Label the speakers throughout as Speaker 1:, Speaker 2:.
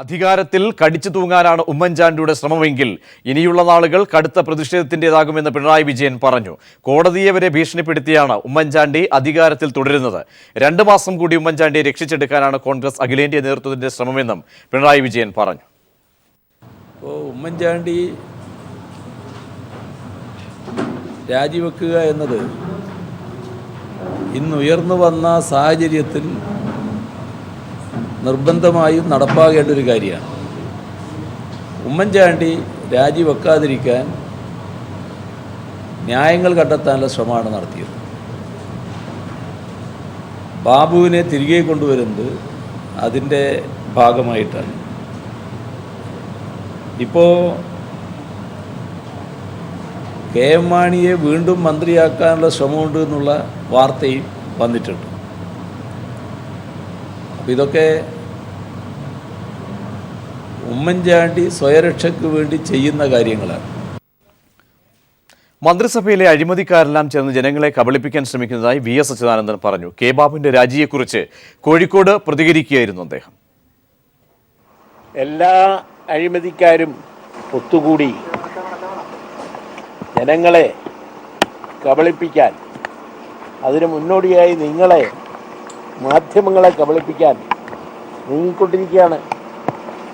Speaker 1: അധികാരത്തിൽ കടിച്ചു തൂങ്ങാനാണ് ഉമ്മൻചാണ്ടിയുടെ ശ്രമമെങ്കിൽ ഇനിയുള്ള നാളുകൾ കടുത്ത പ്രതിഷേധത്തിൻ്റെതാകുമെന്ന് പിണറായി വിജയൻ പറഞ്ഞു. കോടതിയെ വരെ ഭീഷണിപ്പെടുത്തിയാണ് ഉമ്മൻചാണ്ടി അധികാരത്തിൽ തുടരുന്നത്. 2 മാസം കൂടി ഉമ്മൻചാണ്ടിയെ രക്ഷിച്ചെടുക്കാനാണ് കോൺഗ്രസ് അഖിലേന്ത്യാ നേതൃത്വത്തിന്റെ ശ്രമമെന്നും പിണറായി വിജയൻ പറഞ്ഞു.
Speaker 2: ഉമ്മൻചാണ്ടി രാജിവെക്കുക എന്നത് ഇന്ന് ഉയർന്നു വന്ന സാഹചര്യത്തിൽ നിർബന്ധമായും നടപ്പാകേണ്ട ഒരു കാര്യമാണ്. ഉമ്മൻചാണ്ടി രാജിവെക്കാതിരിക്കാൻ ന്യായങ്ങൾ കണ്ടെത്താനുള്ള ശ്രമമാണ് നടത്തിയത്. ബാബുവിനെ തിരികെ കൊണ്ടുവരുന്നത് അതിൻ്റെ ഭാഗമായിട്ടാണ്. ഇപ്പോൾ കെ.എം. മാണിയെ വീണ്ടും മന്ത്രിയാക്കാനുള്ള ശ്രമമുണ്ട് എന്നുള്ള വാർത്തയും വന്നിട്ടുണ്ട്. അപ്പോൾ ഇതൊക്കെ ഉമ്മൻചാണ്ടി സ്വയരക്ഷയ്ക്ക് വേണ്ടി ചെയ്യുന്ന കാര്യങ്ങളാണ്.
Speaker 1: മന്ത്രിസഭയിലെ അഴിമതിക്കാരെല്ലാം ചേർന്ന് ജനങ്ങളെ കബളിപ്പിക്കാൻ ശ്രമിക്കുന്നതായി വി.എസ്. അച്യുതാനന്ദൻ പറഞ്ഞു. കെ ബാബുവിന്റെ രാജിയെക്കുറിച്ച് കോഴിക്കോട് പ്രതികരിക്കുകയായിരുന്നു അദ്ദേഹം.
Speaker 3: എല്ലാ അഴിമതിക്കാരും ഒത്തുകൂടി ജനങ്ങളെ കബളിപ്പിക്കാൻ, അതിന് മുന്നോടിയായി നിങ്ങളെ, മാധ്യമങ്ങളെ കബളിപ്പിക്കാൻ നീങ്ങിക്കൊണ്ടിരിക്കുകയാണ്.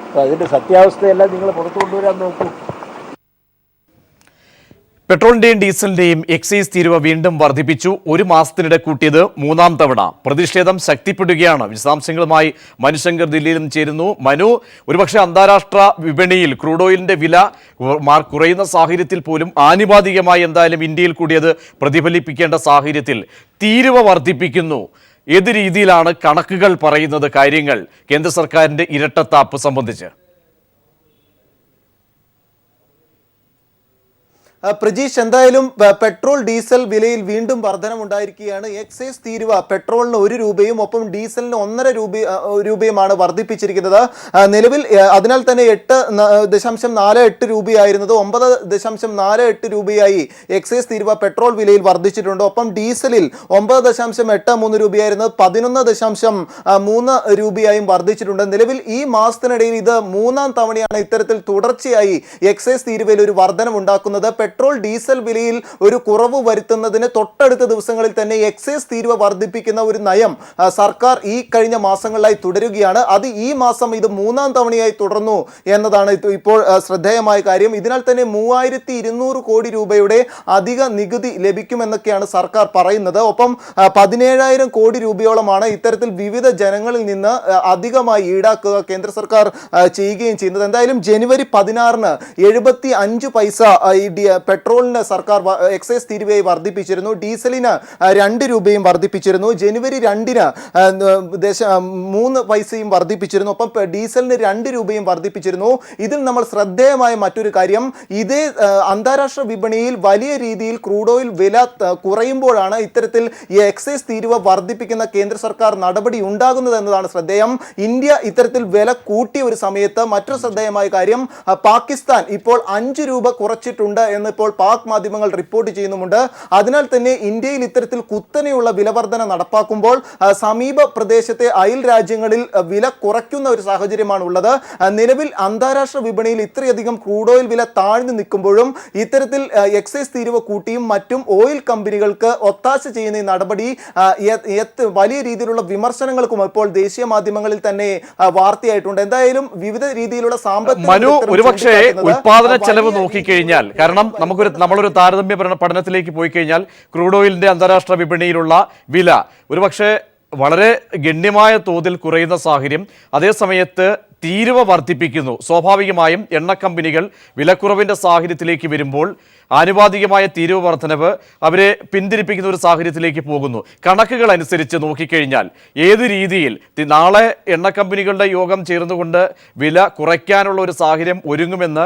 Speaker 3: അപ്പോൾ അതിൻ്റെ സത്യാവസ്ഥയെല്ലാം നിങ്ങൾ പുറത്തു കൊണ്ടുവരാൻ നോക്കൂ.
Speaker 1: പെട്രോളിന്റെയും ഡീസലിന്റെയും എക്സൈസ് തീരുവ വീണ്ടും വർദ്ധിപ്പിച്ചു. 1 മാസത്തിനിടെ കൂട്ടിയത് 3ാം തവണ. പ്രതിഷേധം ശക്തിപ്പെടുകയാണ്. വിശദാംശങ്ങളുമായി മനുശങ്കർ ദില്ലിയിൽ നിന്ന് ചേരുന്നു. മനു, ഒരുപക്ഷെ അന്താരാഷ്ട്ര വിപണിയിൽ ക്രൂഡ് ഓയിലിന്റെ വില കുറയുന്ന സാഹചര്യത്തിൽ പോലും ആനുപാതികമായി എന്തായാലും ഇന്ത്യയിൽ കൂടിയത് പ്രതിഫലിപ്പിക്കേണ്ട സാഹചര്യത്തിൽ തീരുവ വർദ്ധിപ്പിക്കുന്നു. ഏത് രീതിയിലാണ് കണക്കുകൾ പറയുന്നത് കാര്യങ്ങൾ കേന്ദ്ര സർക്കാരിന്റെ ഇരട്ടത്താപ്പ് സംബന്ധിച്ച്?
Speaker 4: പ്രജീഷ്, എന്തായാലും പെട്രോൾ ഡീസൽ വിലയിൽ വീണ്ടും വർധനമുണ്ടായിരിക്കുകയാണ്. എക്സൈസ് തീരുവ പെട്രോളിന് 1 രൂപയും ഒപ്പം ഡീസലിന് 1.5 രൂപയുമാണ് വർദ്ധിപ്പിച്ചിരിക്കുന്നത്. നിലവിൽ അതിനാൽ തന്നെ 8.48 രൂപയായിരുന്നത് 9.48 രൂപയായി എക്സൈസ് തീരുവ പെട്രോൾ വിലയിൽ വർദ്ധിച്ചിട്ടുണ്ട്. ഒപ്പം ഡീസലിൽ 9.83 രൂപയായിരുന്നത് 11.3 രൂപയായും വർദ്ധിച്ചിട്ടുണ്ട്. നിലവിൽ ഈ മാസത്തിനിടയിൽ ഇത് 3ാം തവണയാണ് ഇത്തരത്തിൽ തുടർച്ചയായി എക്സൈസ് തീരുവയിൽ ഒരു വർധനമുണ്ടാക്കുന്നത്. പെട്രോൾ ഡീസൽ വിലയിൽ ഒരു കുറവ് വരുത്തുന്നതിന് തൊട്ടടുത്ത ദിവസങ്ങളിൽ തന്നെ എക്സൈസ് തീരുവ വർദ്ധിപ്പിക്കുന്ന ഒരു നയം സർക്കാർ ഈ കഴിഞ്ഞ മാസങ്ങളിലായി തുടരുകയാണ്. അത് ഈ മാസം ഇത് 3ാം തവണയായി തുടർന്നു എന്നതാണ് ഇപ്പോൾ ശ്രദ്ധേയമായ കാര്യം. ഇതിനാൽ തന്നെ 3200 കോടി രൂപയുടെ അധിക നികുതി ലഭിക്കുമെന്നൊക്കെയാണ് സർക്കാർ പറയുന്നത്. ഒപ്പം 17,000 കോടി രൂപയോളമാണ് ഇത്തരത്തിൽ വിവിധ ജനങ്ങളിൽ നിന്ന് അധികമായി ഈടാക്കുക കേന്ദ്ര സർക്കാർ ചെയ്യുകയും ചെയ്യുന്നത്. എന്തായാലും ജനുവരി 16-ന് 75 പൈസ പെട്രോളിന് സർക്കാർ എക്സൈസ് തീരുവയായി വർദ്ധിപ്പിച്ചിരുന്നു. ഡീസലിന് 2 രൂപയും വർദ്ധിപ്പിച്ചിരുന്നു. ജനുവരി 2-ന് 3 പൈസയും വർദ്ധിപ്പിച്ചിരുന്നു. ഒപ്പം ഡീസലിന് 2 രൂപയും വർദ്ധിപ്പിച്ചിരുന്നു. ഇതിൽ നമ്മൾ ശ്രദ്ധേയമായ മറ്റൊരു കാര്യം, ഇതേ അന്താരാഷ്ട്ര വിപണിയിൽ വലിയ രീതിയിൽ ക്രൂഡ് ഓയിൽ വില കുറയുമ്പോഴാണ് ഇത്തരത്തിൽ ഈ എക്സൈസ് തീരുവ വർദ്ധിപ്പിക്കുന്ന കേന്ദ്ര സർക്കാർ നടപടി ഉണ്ടാകുന്നത് എന്നതാണ് ശ്രദ്ധേയം. ഇന്ത്യ ഇത്തരത്തിൽ വില കൂട്ടിയ ഒരു സമയത്ത് മറ്റൊരു ശ്രദ്ധേയമായ കാര്യം, പാകിസ്ഥാൻ ഇപ്പോൾ 5 രൂപ കുറച്ചിട്ടുണ്ട് എന്ന് ഇപ്പോൾ പാക് മാധ്യമങ്ങൾ റിപ്പോർട്ട് ചെയ്യുന്നുമുണ്ട്. അതിനാൽ തന്നെ ഇന്ത്യയിൽ ഇത്തരത്തിൽ കുത്തനെയുള്ള വിലവർധന നടപ്പാക്കുമ്പോൾ സമീപ പ്രദേശത്തെ അയൽ രാജ്യങ്ങളിൽ വില കുറയ്ക്കുന്ന ഒരു സാഹചര്യമാണ് ഉള്ളത്. നിലവിൽ അന്താരാഷ്ട്ര വിപണിയിൽ ഇത്രയധികം ക്രൂഡ് ഓയിൽ വില താഴ്ന്നു നിൽക്കുമ്പോഴും ഇത്തരത്തിൽ എക്സൈസ് തീരുവ കൂട്ടിയും മറ്റും ഓയിൽ കമ്പനികൾക്ക് ഒത്താശ ചെയ്യുന്ന ഈ നടപടി വലിയ രീതിയിലുള്ള വിമർശനങ്ങൾക്കും ഇപ്പോൾ ദേശീയ മാധ്യമങ്ങളിൽ തന്നെ വാർത്തയായിട്ടുണ്ട്. എന്തായാലും വിവിധ രീതിയിലുള്ള
Speaker 1: ഒരുപക്ഷെ ഉത്പാദന ചെലവ് നോക്കിക്കഴിഞ്ഞാൽ, കാരണം നമ്മളൊരു താരതമ്യ പഠനത്തിലേക്ക് പോയി കഴിഞ്ഞാൽ ക്രൂഡ് ഓയിലിന്റെ അന്താരാഷ്ട്ര വിപണിയിലുള്ള വില ഒരുപക്ഷെ വളരെ ഗണ്യമായ തോതിൽ കുറയുന്ന സാഹചര്യം, അതേസമയത്ത് തീരുവ വർദ്ധിപ്പിക്കുന്നു. സ്വാഭാവികമായും എണ്ണ കമ്പനികൾ വിലക്കുറവിൻ്റെ സാഹചര്യത്തിലേക്ക് വരുമ്പോൾ ആനുപാതികമായ തീരുവ വർധനവ് അവരെ പിന്തിരിപ്പിക്കുന്ന ഒരു സാഹചര്യത്തിലേക്ക് പോകുന്നു. കണക്കുകൾ അനുസരിച്ച് നോക്കിക്കഴിഞ്ഞാൽ ഏത് രീതിയിൽ നാളെ എണ്ണ കമ്പനികളുടെ യോഗം ചേർന്നുകൊണ്ട് വില കുറയ്ക്കാനുള്ള ഒരു സാഹചര്യം ഒരുങ്ങുമെന്ന്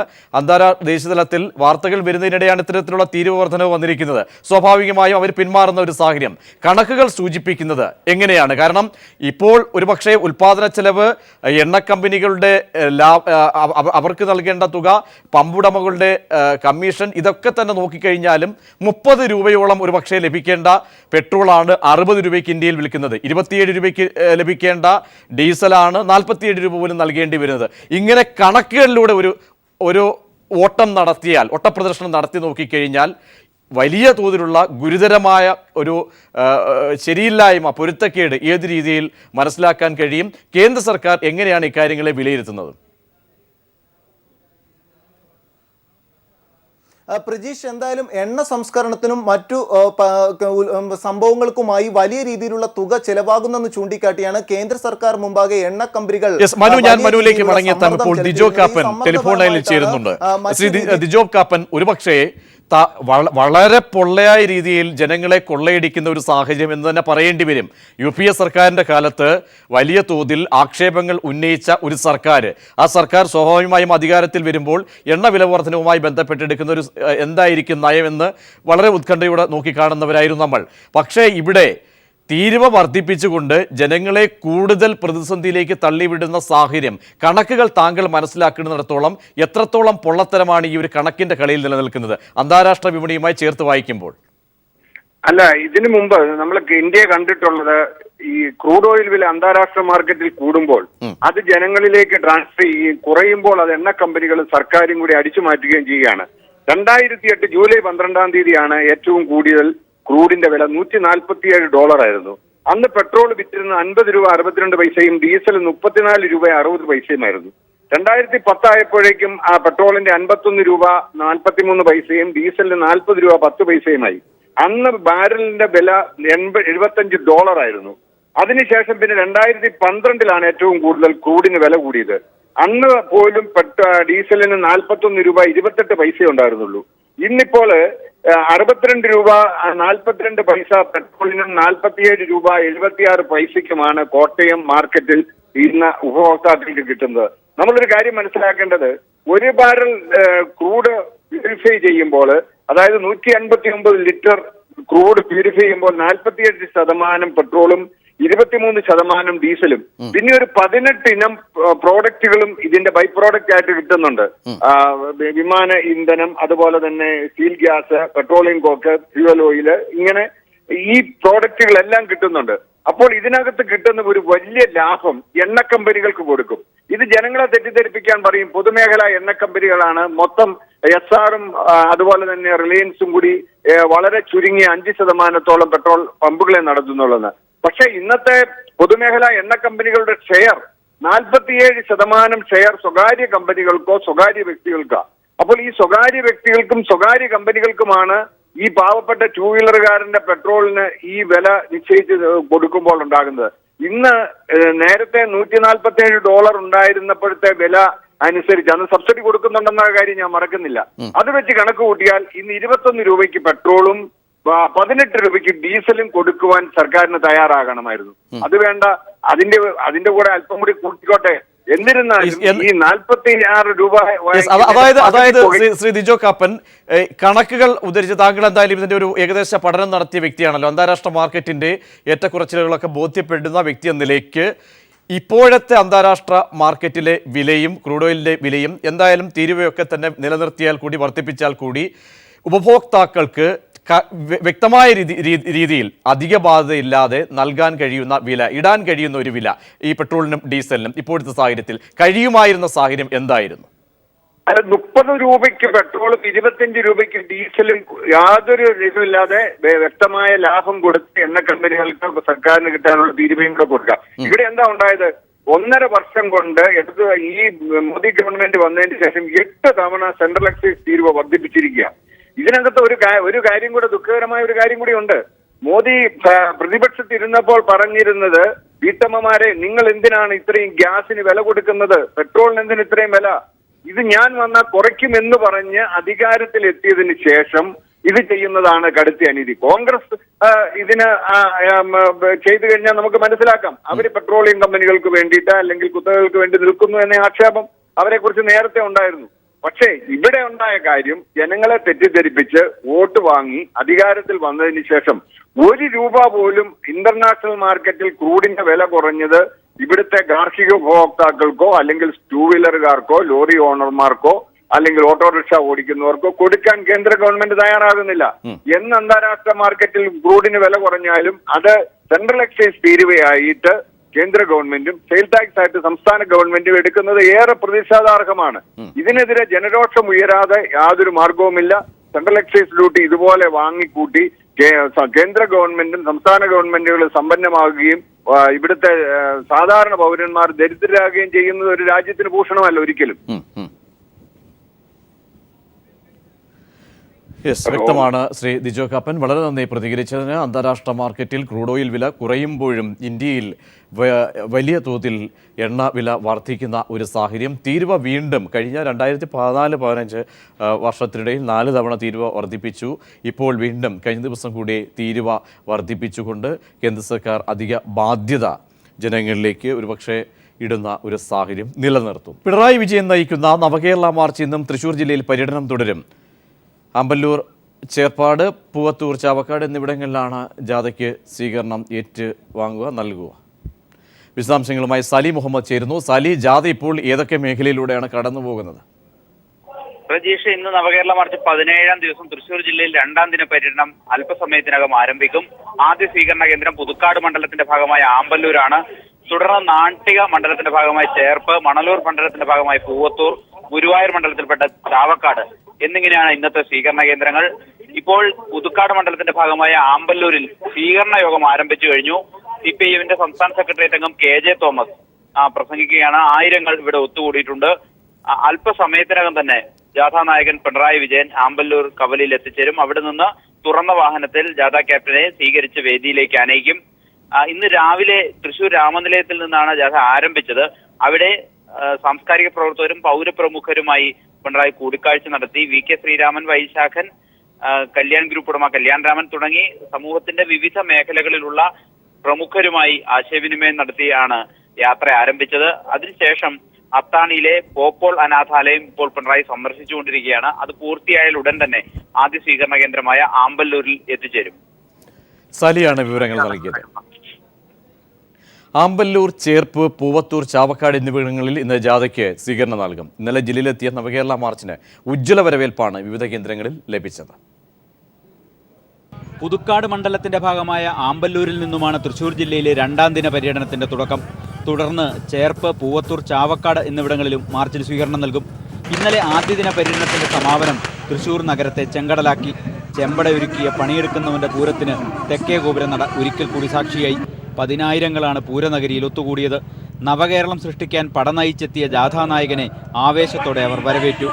Speaker 1: ദേശീയ തലത്തിൽ വാർത്തകൾ വരുന്നതിനിടെയാണ് ഇത്തരത്തിലുള്ള തീരുവ വർധനവ് വന്നിരിക്കുന്നത്. സ്വാഭാവികമായും അവർ പിന്മാറുന്ന ഒരു സാഹചര്യം കണക്കുകൾ സൂചിപ്പിക്കുന്നത് എങ്ങനെയാണ്? കാരണം ഇപ്പോൾ ഒരുപക്ഷെ ഉൽപാദന ചെലവ് എണ്ണ കമ്പനികളുടെ അവർക്ക് നൽകേണ്ട തുക, പമ്പുടമകളുടെ കമ്മീഷൻ, ഇതൊക്കെ ഒക്കെ തന്നെ നോക്കിക്കഴിഞ്ഞാലും 30 രൂപയോളം ഒരു പക്ഷേ ലഭിക്കേണ്ട പെട്രോളാണ് 60 രൂപയ്ക്ക് ഇന്ത്യയിൽ വിൽക്കുന്നത്. 27 രൂപയ്ക്ക് ലഭിക്കേണ്ട ഡീസലാണ് 47 രൂപ പോലും നൽകേണ്ടി വരുന്നത്. ഇങ്ങനെ കണക്കുകളിലൂടെ ഒരു ഓട്ടപ്രദർശനം നടത്തി നോക്കിക്കഴിഞ്ഞാൽ വലിയ തോതിലുള്ള ഗുരുതരമായ ഒരു ശരിയില്ലായ്മ, പൊരുത്തക്കേട് ഏത് രീതിയിൽ മനസ്സിലാക്കാൻ കഴിയും? കേന്ദ്ര സർക്കാർ എങ്ങനെയാണ് ഇക്കാര്യങ്ങളെ വിലയിരുത്തുന്നത്?
Speaker 4: പ്രജീഷ്, എന്തായാലും എണ്ണ സംസ്കരണത്തിനും മറ്റു സംഭവങ്ങൾക്കുമായി വലിയ രീതിയിലുള്ള തുക ചെലവാകുന്നെന്ന് ചൂണ്ടിക്കാട്ടിയാണ് കേന്ദ്ര സർക്കാർ മുമ്പാകെ എണ്ണ കമ്പനികൾ.
Speaker 1: ഞാൻ മനുവിലേക്ക് മടങ്ങിയെത്താം. ഇപ്പോൾ ദിജോ കാപ്പൻ ടെലിഫോൺ ലൈനിൽ ചേരുന്നുണ്ട്. ശ്രീ ദിജോ കാപ്പൻ, ഒരുപക്ഷേ വളരെ പൊള്ളയായ രീതിയിൽ ജനങ്ങളെ കൊള്ളയടിക്കുന്ന ഒരു സാഹചര്യം എന്ന് തന്നെ പറയേണ്ടി വരും. UPA സർക്കാരിൻ്റെ കാലത്ത് വലിയ തോതിൽ ആക്ഷേപങ്ങൾ ഉന്നയിച്ച ഒരു സർക്കാർ, ആ സർക്കാർ സ്വാഭാവികമായും അധികാരത്തിൽ വരുമ്പോൾ എണ്ണ വില വർധനവുമായി ബന്ധപ്പെട്ടെടുക്കുന്ന ഒരു എന്തായിരിക്കും നയമെന്ന് വളരെ ഉത്കണ്ഠയോടെ നോക്കിക്കാണുന്നവരായിരുന്നു നമ്മൾ. പക്ഷേ ഇവിടെ തീരുവ വർദ്ധിപ്പിച്ചുകൊണ്ട് ജനങ്ങളെ കൂടുതൽ പ്രതിസന്ധിയിലേക്ക് തള്ളിവിടുന്ന സാഹചര്യം, കണക്കുകൾ താങ്കൾ മനസ്സിലാക്കുന്നിടത്തോളം എത്രത്തോളം പൊള്ളത്തരമാണ് ഈ ഒരു കണക്കിന്റെ കളിയിൽ നിലനിൽക്കുന്നത് അന്താരാഷ്ട്ര വിപണിയുമായി ചേർത്ത് വായിക്കുമ്പോൾ?
Speaker 5: അല്ല, ഇതിനു മുമ്പ് നമ്മൾ ഇന്ത്യയെ കണ്ടിട്ടുള്ളത് ഈ ക്രൂഡ് ഓയിൽ വില അന്താരാഷ്ട്ര മാർക്കറ്റിൽ കൂടുമ്പോൾ അത് ജനങ്ങളിലേക്ക് ട്രാൻസ്ഫർ ചെയ്യുകയും കുറയുമ്പോൾ അത് എണ്ണ കമ്പനികളും സർക്കാരും കൂടി അടിച്ചു മാറ്റുകയും ചെയ്യുകയാണ്. 2008 ജൂലൈ 12-ാം തീയതിയാണ് ഏറ്റവും കൂടുതൽ ക്രൂഡിന്റെ വില $147 ആയിരുന്നു. അന്ന് പെട്രോൾ വിറ്റിരുന്ന 50 രൂപ 62 പൈസയും ഡീസൽ 34 രൂപ 60 പൈസയുമായിരുന്നു. 2010 ആയപ്പോഴേക്കും ആ പെട്രോളിന്റെ 51 രൂപ 43 പൈസയും ഡീസലിന് 40 രൂപ 10 പൈസയുമായി. അന്ന് ബാരലിന്റെ വില $75 ആയിരുന്നു. അതിനുശേഷം പിന്നെ 2012-ലാണ് ഏറ്റവും കൂടുതൽ ക്രൂഡിന് വില കൂടിയത്. അന്ന് പോലും ഡീസലിന് 41 രൂപ 28 പൈസ ഉണ്ടായിരുന്നുള്ളൂ. ഇന്നിപ്പോൾ 62 രൂപ 42 പൈസ പെട്രോളിനും 47 രൂപ 76 പൈസയ്ക്കുമാണ് കോട്ടയം മാർക്കറ്റിൽ ഇന്ന് ഉപഭോക്താക്കൾക്ക് കിട്ടുന്നത്. നമ്മളൊരു കാര്യം മനസ്സിലാക്കേണ്ടത്, ഒരു ബാരൽ ക്രൂഡ് പ്യൂരിഫൈ ചെയ്യുമ്പോൾ, അതായത് 159 ലിറ്റർ ക്രൂഡ് പ്യൂരിഫൈ ചെയ്യുമ്പോൾ 48% പെട്രോളും 23% ഡീസലും പിന്നെ ഒരു 18 ഇനം പ്രോഡക്റ്റുകളും ഇതിന്റെ ബൈ പ്രോഡക്റ്റ് ആയിട്ട് കിട്ടുന്നുണ്ട്. വിമാന ഇന്ധനം, അതുപോലെ തന്നെ steel gas, petroleum coke, fuel oil, ഇങ്ങനെ ഈ പ്രോഡക്റ്റുകളെല്ലാം കിട്ടുന്നുണ്ട്. അപ്പോൾ ഇതിനകത്ത് കിട്ടുന്ന ഒരു വലിയ ലാഭം എണ്ണ കമ്പനികൾക്ക് കൊടുക്കും. ഇത് ജനങ്ങളെ തെറ്റിദ്ധരിപ്പിക്കാൻ പറയും പൊതുമേഖലാ എണ്ണ കമ്പനികളാണ് മൊത്തം SR-ഉം അതുപോലെ തന്നെ റിലയൻസും കൂടി വളരെ ചുരുങ്ങിയ 5% പെട്രോൾ പമ്പുകളെ നടത്തുന്നുള്ളതെന്ന്. പക്ഷെ ഇന്നത്തെ പൊതുമേഖലാ എണ്ണ കമ്പനികളുടെ ഷെയർ 47% ഷെയർ സ്വകാര്യ കമ്പനികൾക്കോ സ്വകാര്യ വ്യക്തികൾക്കോ. അപ്പോൾ ഈ സ്വകാര്യ വ്യക്തികൾക്കും സ്വകാര്യ കമ്പനികൾക്കുമാണ് ഈ പാവപ്പെട്ട 2 വീലറുകാരന്റെ പെട്രോളിന് ഈ വില നിശ്ചയിച്ച് കൊടുക്കുമ്പോൾ ഉണ്ടാകുന്നത്. ഇന്ന് നേരത്തെ $147 ഉണ്ടായിരുന്നപ്പോഴത്തെ വില അനുസരിച്ച് അന്ന് സബ്സിഡി കൊടുക്കുന്നുണ്ടെന്ന കാര്യം ഞാൻ മറക്കുന്നില്ല. അത് വെച്ച് കണക്ക് കൂട്ടിയാൽ ഇന്ന് 21 രൂപയ്ക്ക് പെട്രോളും 18 രൂപയ്ക്ക് ഡീസലും കൊടുക്കുവാൻ സർക്കാരിന് തയ്യാറാകണമായിരുന്നു. അത് വേണ്ട, അതിന്റെ കൂടെ അല്പം കൂടി കൂട്ടിക്കോട്ടെ. എന്നിരുന്നാലും ഈ 46 രൂപ,
Speaker 1: അതായത് ശ്രീ ദിജോ കാപ്പൻ, കണക്കുകൾ ഉദ്ധരിച്ച് താങ്കൾ എന്തായാലും ഇതിന്റെ ഒരു ഏകദേശ പഠനം നടത്തിയ വ്യക്തിയാണല്ലോ, അന്താരാഷ്ട്ര മാർക്കറ്റിന്റെ ഏറ്റക്കുറച്ചിലുകളൊക്കെ ബോധ്യപ്പെടുന്ന വ്യക്തി എന്ന നിലയ്ക്ക് ഇപ്പോഴത്തെ അന്താരാഷ്ട്ര മാർക്കറ്റിലെ വിലയും ക്രൂഡ് ഓയിലിന്റെ വിലയും എന്തായാലും തീരുവയൊക്കെ തന്നെ നിലനിർത്തിയാൽ കൂടി, വർദ്ധിപ്പിച്ചാൽ കൂടി ഉപഭോക്താക്കൾക്ക് വ്യക്തമായ രീതിയിൽ അധിക ബാധ്യതയില്ലാതെ നൽകാൻ കഴിയുന്ന വില, ഇടാൻ കഴിയുന്ന ഒരു വില ഈ പെട്രോളിനും ഡീസലിനും ഇപ്പോഴത്തെ സാഹചര്യത്തിൽ കഴിയുമായിരുന്ന സാഹചര്യം എന്തായിരുന്നു?
Speaker 5: 30 രൂപയ്ക്ക് പെട്രോളും 25 രൂപയ്ക്ക് ഡീസലും യാതൊരു ഇതുമില്ലാതെ വ്യക്തമായ ലാഭം കൊടുത്ത് എണ്ണ കമ്പനികൾക്ക് സർക്കാരിന് കിട്ടാനുള്ള തീരുവയും കൂടെ കൊടുക്കാം. ഇവിടെ എന്താ ഉണ്ടായത്? 1.5 വർഷം കൊണ്ട് ഈ മോദി ഗവൺമെന്റ് വന്നതിന് ശേഷം 8 തവണ സെൻട്രൽ എക്സൈസ് തീരുവ വർദ്ധിപ്പിച്ചിരിക്കുക. ഇതിനകത്ത് ഒരു കാര്യം കൂടെ, ദുഃഖകരമായ ഒരു കാര്യം കൂടി ഉണ്ട്. മോദി പ്രതിപക്ഷത്തിരുന്നപ്പോൾ പറഞ്ഞിരുന്നത്, വീട്ടമ്മമാരെ നിങ്ങൾ എന്തിനാണ് ഇത്രയും ഗ്യാസിന് വില കൊടുക്കുന്നത്, പെട്രോളിന് എന്തിന് ഇത്രയും വില, ഇത് ഞാൻ വന്നാൽ കുറയ്ക്കുമെന്ന് പറഞ്ഞ് അധികാരത്തിലെത്തിയതിനു ശേഷം ഇത് ചെയ്യുന്നതാണ് കടുത്ത അനീതി. കോൺഗ്രസ് ഇതിന് ചെയ്തു കഴിഞ്ഞാൽ നമുക്ക് മനസ്സിലാക്കാം, അവര് പെട്രോളിയം കമ്പനികൾക്ക് വേണ്ടിയിട്ട് അല്ലെങ്കിൽ കുത്തകൾക്ക് വേണ്ടി നിൽക്കുന്നു എന്ന ആക്ഷേപം അവരെ കുറിച്ച് നേരത്തെ ഉണ്ടായിരുന്നു. പക്ഷേ ഇവിടെ ഉണ്ടായ കാര്യം, ജനങ്ങളെ തെറ്റിദ്ധരിപ്പിച്ച് വോട്ട് വാങ്ങി അധികാരത്തിൽ വന്നതിന് ശേഷം 1 രൂപ പോലും ഇന്റർനാഷണൽ മാർക്കറ്റിൽ ക്രൂഡിന്റെ വില കുറഞ്ഞത് ഇവിടുത്തെ ഗാർഹിക ഉപഭോക്താക്കൾക്കോ അല്ലെങ്കിൽ 2 വീലറുകാർക്കോ ലോറി ഓണർമാർക്കോ അല്ലെങ്കിൽ ഓട്ടോറിക്ഷ ഓടിക്കുന്നവർക്കോ കൊടുക്കാൻ കേന്ദ്ര ഗവൺമെന്റ് തയ്യാറാകുന്നില്ല. എന്ന് അന്താരാഷ്ട്ര മാർക്കറ്റിൽ ക്രൂഡിന് വില കുറഞ്ഞാലും അത് സെൻട്രൽ എക്സൈസ് തീരുവയായിട്ട് കേന്ദ്ര ഗവൺമെന്റും സെയിൽ ടാക്സ് ആയിട്ട് സംസ്ഥാന ഗവൺമെന്റും എടുക്കുന്നത് ഏറെ പ്രതിഷേധാർഹമാണ്. ഇതിനെതിരെ ജനരോഷം ഉയരാതെ യാതൊരു മാർഗവുമില്ല. സെൻട്രൽ എക്സൈസ് ഡ്യൂട്ടി ഇതുപോലെ വാങ്ങിക്കൂട്ടി കേന്ദ്ര ഗവൺമെന്റും സംസ്ഥാന ഗവൺമെന്റുകളും സമ്പന്നമാകുകയും ഇവിടുത്തെ സാധാരണ പൗരന്മാർ ദരിദ്രരാകുകയും ചെയ്യുന്നത് ഒരു രാജ്യത്തിന് ഭൂഷണമല്ല ഒരിക്കലും.
Speaker 1: യെസ്, വ്യക്തമാണ് ശ്രീ ദിജോ കാപ്പൻ. വളരെ നന്ദി പ്രതികരിച്ചതിന്. അന്താരാഷ്ട്ര മാർക്കറ്റിൽ ക്രൂഡ് ഓയിൽ വില കുറയുമ്പോഴും ഇന്ത്യയിൽ വലിയ തോതിൽ എണ്ണ വില വർദ്ധിക്കുന്ന ഒരു സാഹചര്യം. തീരുവ വീണ്ടും കഴിഞ്ഞ 2014-15 വർഷത്തിനിടയിൽ 4 തവണ തീരുവ വർദ്ധിപ്പിച്ചു. ഇപ്പോൾ വീണ്ടും കഴിഞ്ഞ ദിവസം കൂടി തീരുവ വർദ്ധിപ്പിച്ചുകൊണ്ട് കേന്ദ്ര സർക്കാർ അധിക ബാധ്യത ജനങ്ങളിലേക്ക് ഒരുപക്ഷെ ഇടുന്ന ഒരു സാഹചര്യം നിലനിർത്തും. പിണറായി വിജയൻ നയിക്കുന്ന നവകേരള മാർച്ച് ഇന്നും തൃശ്ശൂർ ജില്ലയിൽ പര്യടനം തുടരും. അമ്പല്ലൂർ, ചേർപ്പാട്, പൂവത്തൂർ, ചാവക്കാട് എന്നിവിടങ്ങളിലാണ് ജാഥയ്ക്ക് സ്വീകരണം നൽകുക. വിശദാംശങ്ങളുമായി സലി മുഹമ്മദ് ചേരുന്നു. സലി, ജാഥ ഇപ്പോൾ ഏതൊക്കെ മേഖലയിലൂടെയാണ് കടന്നു പോകുന്നത്?
Speaker 6: പ്രജീഷ്, ഇന്ന് നവകേരള മാർച്ച് 17-ാം ദിവസം തൃശ്ശൂർ ജില്ലയിൽ 2ാം ദിന പര്യടനം അല്പസമയത്തിനകം ആരംഭിക്കും. ആദ്യ സ്വീകരണ കേന്ദ്രം പുതുക്കാട് മണ്ഡലത്തിന്റെ ഭാഗമായ ആമ്പല്ലൂരാണ്. തുടർന്ന് നാട്ടിക മണ്ഡലത്തിന്റെ ഭാഗമായി ചേർപ്പ്, മണലൂർ മണ്ഡലത്തിന്റെ ഭാഗമായി പൂവത്തൂർ, ഗുരുവായൂർ മണ്ഡലത്തിൽപ്പെട്ട ചാവക്കാട് എന്നിങ്ങനെയാണ് ഇന്നത്തെ സ്വീകരണ കേന്ദ്രങ്ങൾ. ഇപ്പോൾ പുതുക്കാട് മണ്ഡലത്തിന്റെ ഭാഗമായ ആമ്പല്ലൂരിൽ സ്വീകരണ യോഗം ആരംഭിച്ചു കഴിഞ്ഞു. CPIMന്റെ സംസ്ഥാന സെക്രട്ടേറിയറ്റ് അംഗം KJ തോമസ് പ്രസംഗിക്കുകയാണ്. ആയിരങ്ങൾ ഇവിടെ ഒത്തുകൂടിയിട്ടുണ്ട്. അല്പസമയത്തിനകം തന്നെ ജാഥാ നായകൻ പിണറായി വിജയൻ ആമ്പല്ലൂർ കവലയിൽ എത്തിച്ചേരും. അവിടെ നിന്ന് തുറന്ന വാഹനത്തിൽ ജാഥാ ക്യാപ്റ്റനെ സ്വീകരിച്ച് വേദിയിലേക്ക് ആനയിക്കും. ഇന്ന് രാവിലെ തൃശൂർ രാമനിലയത്തിൽ നിന്നാണ് ജാഥ ആരംഭിച്ചത്. അവിടെ സാംസ്കാരിക പ്രവർത്തകരും പൗരപ്രമുഖരുമായി പിണറായി കൂടിക്കാഴ്ച നടത്തി. VK ശ്രീരാമൻ, വൈശാഖൻ, കല്യാൺ ഗ്രൂപ്പ് ഉടമ കല്യാൺ രാമൻ തുടങ്ങി സമൂഹത്തിന്റെ വിവിധ മേഖലകളിലുള്ള പ്രമുഖരുമായി ആശയവിനിമയം നടത്തിയാണ് യാത്ര ആരംഭിച്ചത്. അതിനുശേഷം അത്താണിയിലെ പോപ്പോൾ അനാഥാലയം ഇപ്പോൾ പിണറായി സന്ദർശിച്ചുകൊണ്ടിരിക്കുകയാണ്. അത് പൂർത്തിയായാൽ ഉടൻ തന്നെ ആദ്യ സ്വീകരണ കേന്ദ്രമായ ആമ്പല്ലൂരിൽ എത്തിച്ചേരും.
Speaker 1: സലിയാണ് വിവരങ്ങൾ നൽകിയത്. ആമ്പല്ലൂർ, ചേർപ്പ്, പൂവത്തൂർ, ചാവക്കാട് എന്നിവിടങ്ങളിൽ ഇന്ന് ജാഥയ്ക്ക് സ്വീകരണം നൽകും. ഇന്നലെ ജില്ലയിലെത്തിയ നവകേരള മാർച്ചിന് ഉജ്ജ്വല വരവേൽപ്പാണ് വിവിധ കേന്ദ്രങ്ങളിൽ ലഭിച്ചത്.
Speaker 7: പുതുക്കാട് മണ്ഡലത്തിന്റെ ഭാഗമായ ആമ്പല്ലൂരിൽ നിന്നുമാണ് തൃശ്ശൂർ ജില്ലയിലെ 2ാം ദിന പര്യടനത്തിന്റെ തുടക്കം. തുടർന്ന് ചേർപ്പ്, പൂവത്തൂർ, ചാവക്കാട് എന്നിവിടങ്ങളിലും മാർച്ചിന് സ്വീകരണം നൽകും. ഇന്നലെ ആദ്യ ദിന പര്യടനത്തിന്റെ സമാപനം തൃശ്ശൂർ നഗരത്തെ ചെങ്കടലാക്കി. ചെമ്പടയൊരുക്കിയ പണിയെടുക്കുന്നവന്റെ പൂരത്തിന് തെക്കേ ഗോപുരനട ഒരിക്കൽ കൂടി സാക്ഷിയായി. 10,000ങ്ങളാണ് പൂരനഗരിയിൽ ഒത്തുകൂടിയത്. നവകേരളം സൃഷ്ടിക്കാൻ പടനയിച്ചെത്തിയ ജാഥാനായകനെ ആവേശത്തോടെ അവർ വരവേറ്റു.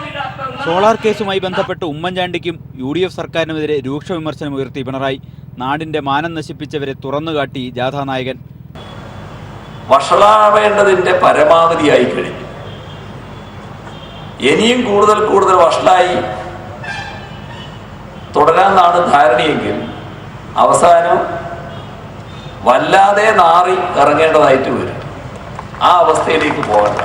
Speaker 7: സോളാർ കേസുമായി ബന്ധപ്പെട്ട് ഉമ്മൻചാണ്ടിക്കും UDF സർക്കാരിനുമെതിരെ രൂക്ഷ വിമർശനം ഉയർത്തി പിണറായി. നാടിന്റെ മാനം നശിപ്പിച്ചവരെ തുറന്നുകാട്ടി ജാഥാനായകൻ.
Speaker 2: വഷളാവേണ്ടതിൻ്റെ പരമാവധിയായി കഴിഞ്ഞു. ഇനിയും കൂടുതൽ വഷളായി തുടരാനാണ് ധാരണയെങ്കിൽ അവസാനം വല്ലാതെ നാറി ഇറങ്ങേണ്ടതായിട്ട് വരും. ആ അവസ്ഥയിലേക്ക് പോകണ്ട.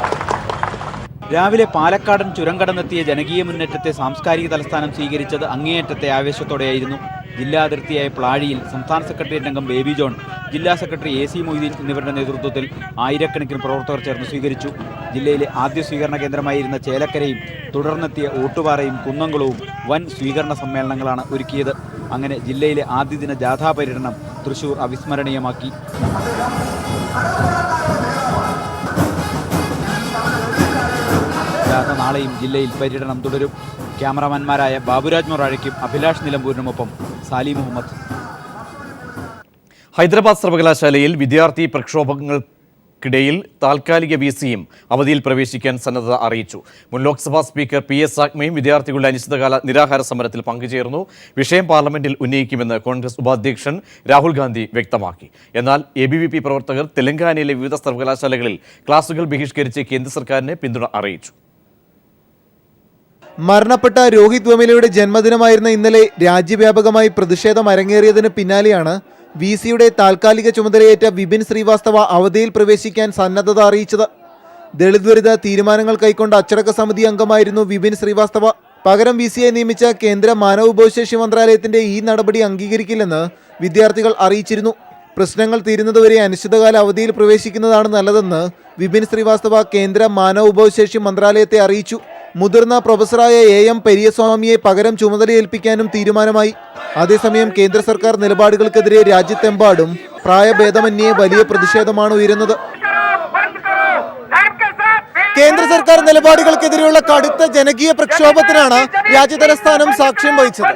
Speaker 7: രാവിലെ പാലക്കാടൻ ചുരം കടന്നെത്തിയ ജനകീയ മുന്നേറ്റത്തെ സാംസ്കാരിക തലസ്ഥാനം സ്വീകരിച്ചത് അങ്ങേയറ്റത്തെ ആവേശത്തോടെയായിരുന്നു. ജില്ലാ അതിർത്തിയായ പ്ലാഴിയിൽ സംസ്ഥാന സെക്രട്ടേറിയറ്റ് അംഗം ബേബി ജോൺ, ജില്ലാ സെക്രട്ടറി AC മൊയ്തീൻ എന്നിവരുടെ നേതൃത്വത്തിൽ ആയിരക്കണക്കിന് പ്രവർത്തകർ ചേർന്ന് സ്വീകരിച്ചു. ജില്ലയിലെ ആദ്യ സ്വീകരണ കേന്ദ്രമായിരുന്ന ചേലക്കരയും തുടർന്നെത്തിയ ഓട്ടുപാറയും കുന്നംകുളവും വൻ സ്വീകരണ സമ്മേളനങ്ങളാണ് ഒരുക്കിയത്. അങ്ങനെ ജില്ലയിലെ ആദ്യ ദിന ജാഥാ പര്യടനം തൃശൂർ അവിസ്മരണീയമാക്കി. ജാഥ നാളെയും ജില്ലയിൽ പര്യടനം തുടരും. ക്യാമറാമാൻമാരായ ബാബുരാജ് മൊറാഴയ്ക്കും അഭിലാഷ് നിലമ്പൂരിനുമൊപ്പം സാലി മുഹമ്മദ്.
Speaker 1: ഹൈദരാബാദ് സർവകലാശാലയിൽ വിദ്യാർത്ഥി പ്രക്ഷോഭങ്ങൾക്കിടയിൽ താൽക്കാലിക VCയും അവധിയിൽ പ്രവേശിക്കാൻ സന്നദ്ധത അറിയിച്ചു. മുൻ ലോക്സഭാ സ്പീക്കർ PS ആഗ്മയും വിദ്യാർത്ഥികളുടെ അനിശ്ചിതകാല നിരാഹാര സമരത്തിൽ പങ്കുചേർന്നു. വിഷയം പാർലമെന്റിൽ ഉന്നയിക്കുമെന്ന് കോൺഗ്രസ് ഉപാധ്യക്ഷൻ രാഹുൽ ഗാന്ധി വ്യക്തമാക്കി. എന്നാൽ ABVP പ്രവർത്തകർ തെലങ്കാനയിലെ വിവിധ സർവകലാശാലകളിൽ ക്ലാസുകൾ ബഹിഷ്കരിച്ച് കേന്ദ്ര സർക്കാരിനെ പിന്തുണ അറിയിച്ചു.
Speaker 4: മരണപ്പെട്ട രോഹിത് വെമുലയുടെ ജന്മദിനമായിരുന്ന ഇന്നലെ രാജ്യവ്യാപകമായി പ്രതിഷേധം അരങ്ങേറിയതിന് പിന്നാലെയാണ് VCയുടെ താൽക്കാലിക ചുമതലയേറ്റ വിപിൻ ശ്രീവാസ്തവ അവധിയിൽ പ്രവേശിക്കാൻ സന്നദ്ധത അറിയിച്ചത്. ദളിത് വിരുദ്ധ തീരുമാനങ്ങൾ കൈക്കൊണ്ട അച്ചടക്ക സമിതി അംഗമായിരുന്നു വിപിൻ ശ്രീവാസ്തവ. പകരം VCയെ നിയമിച്ച കേന്ദ്ര മാനവവിഭവശേഷി മന്ത്രാലയത്തിന്റെ ഈ നടപടി അംഗീകരിക്കില്ലെന്ന് വിദ്യാർത്ഥികൾ അറിയിച്ചിരുന്നു. പ്രശ്നങ്ങൾ തീരുന്നതുവരെ അനിശ്ചിതകാല അവധിയിൽ പ്രവേശിക്കുന്നതാണ് നല്ലതെന്ന് വിപിൻ ശ്രീവാസ്തവ കേന്ദ്ര മാനവവിഭവശേഷി മന്ത്രാലയത്തെ അറിയിച്ചു. മുതിർന്ന പ്രൊഫസറായ AM പെരിയസ്വാമിയെ പകരം ചുമതലയേൽപ്പിക്കാനും തീരുമാനമായി. അതേസമയം കേന്ദ്ര സർക്കാർ നിലപാടുകൾക്കെതിരെ രാജ്യത്തെമ്പാടും പ്രായഭേദമന്യേ വലിയ പ്രതിഷേധമാണ് ഉയരുന്നത്. കേന്ദ്ര സർക്കാർ നിലപാടുകൾക്കെതിരെയുള്ള കടുത്ത ജനകീയ പ്രക്ഷോഭത്തിനാണ് രാജ്യതലസ്ഥാനം സാക്ഷ്യം വഹിച്ചത്.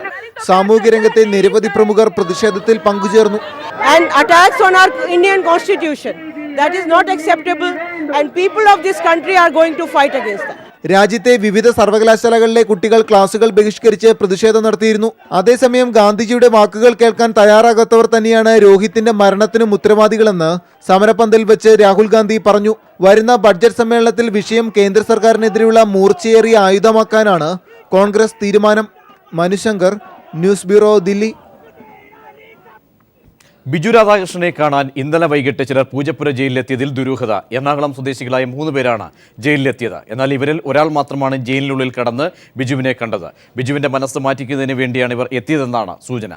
Speaker 4: സാമൂഹ്യ രംഗത്തെ നിരവധി പ്രമുഖർ പ്രതിഷേധത്തിൽ പങ്കുചേർന്നു.
Speaker 8: And attacks on our Indian constitution, that is not acceptable, and people of this country are going to fight against that.
Speaker 4: രാജ്യത്തെ വിവിധ സർവകലാശാലകളിലെ കുട്ടികൾ ക്ലാസുകൾ ബഹിഷ്കരിച്ച് പ്രതിഷേധം നടത്തിയിരുന്നു. അതേസമയം ഗാന്ധിജിയുടെ വാക്കുകൾ കേൾക്കാൻ തയ്യാറാകാത്തവർ തന്നെയാണ് രോഹിത്തിന്റെ മരണത്തിനും ഉത്തരവാദികളെന്ന് സമരപന്തൽ വെച്ച് രാഹുൽ ഗാന്ധി പറഞ്ഞു. വരുന്ന ബഡ്ജറ്റ് സമ്മേളനത്തിൽ വിഷയം കേന്ദ്ര സർക്കാരിനെതിരെയുള്ള മൂർച്ചയേറിയ ആയുധമാക്കാനാണ് കോൺഗ്രസ് തീരുമാനം. Manushankar, news bureau, Delhi.
Speaker 1: ബിജു രാധാകൃഷ്ണനെ കാണാൻ ഇന്നലെ വൈകിട്ട് ചിലർ പൂജപ്പുര ജയിലിലെത്തിയതിൽ ദുരൂഹത. എറണാകുളം സ്വദേശികളായ 3 പേരാണ് ജയിലിലെത്തിയത്. എന്നാൽ ഇവരിൽ ഒരാൾ മാത്രമാണ് ജയിലിനുള്ളിൽ കടന്ന് ബിജുവിനെ കണ്ടത്. ബിജുവിന്റെ മനസ്സ് മാറ്റിക്കുന്നതിന് വേണ്ടിയാണ് ഇവർ എത്തിയതെന്നാണ് സൂചന.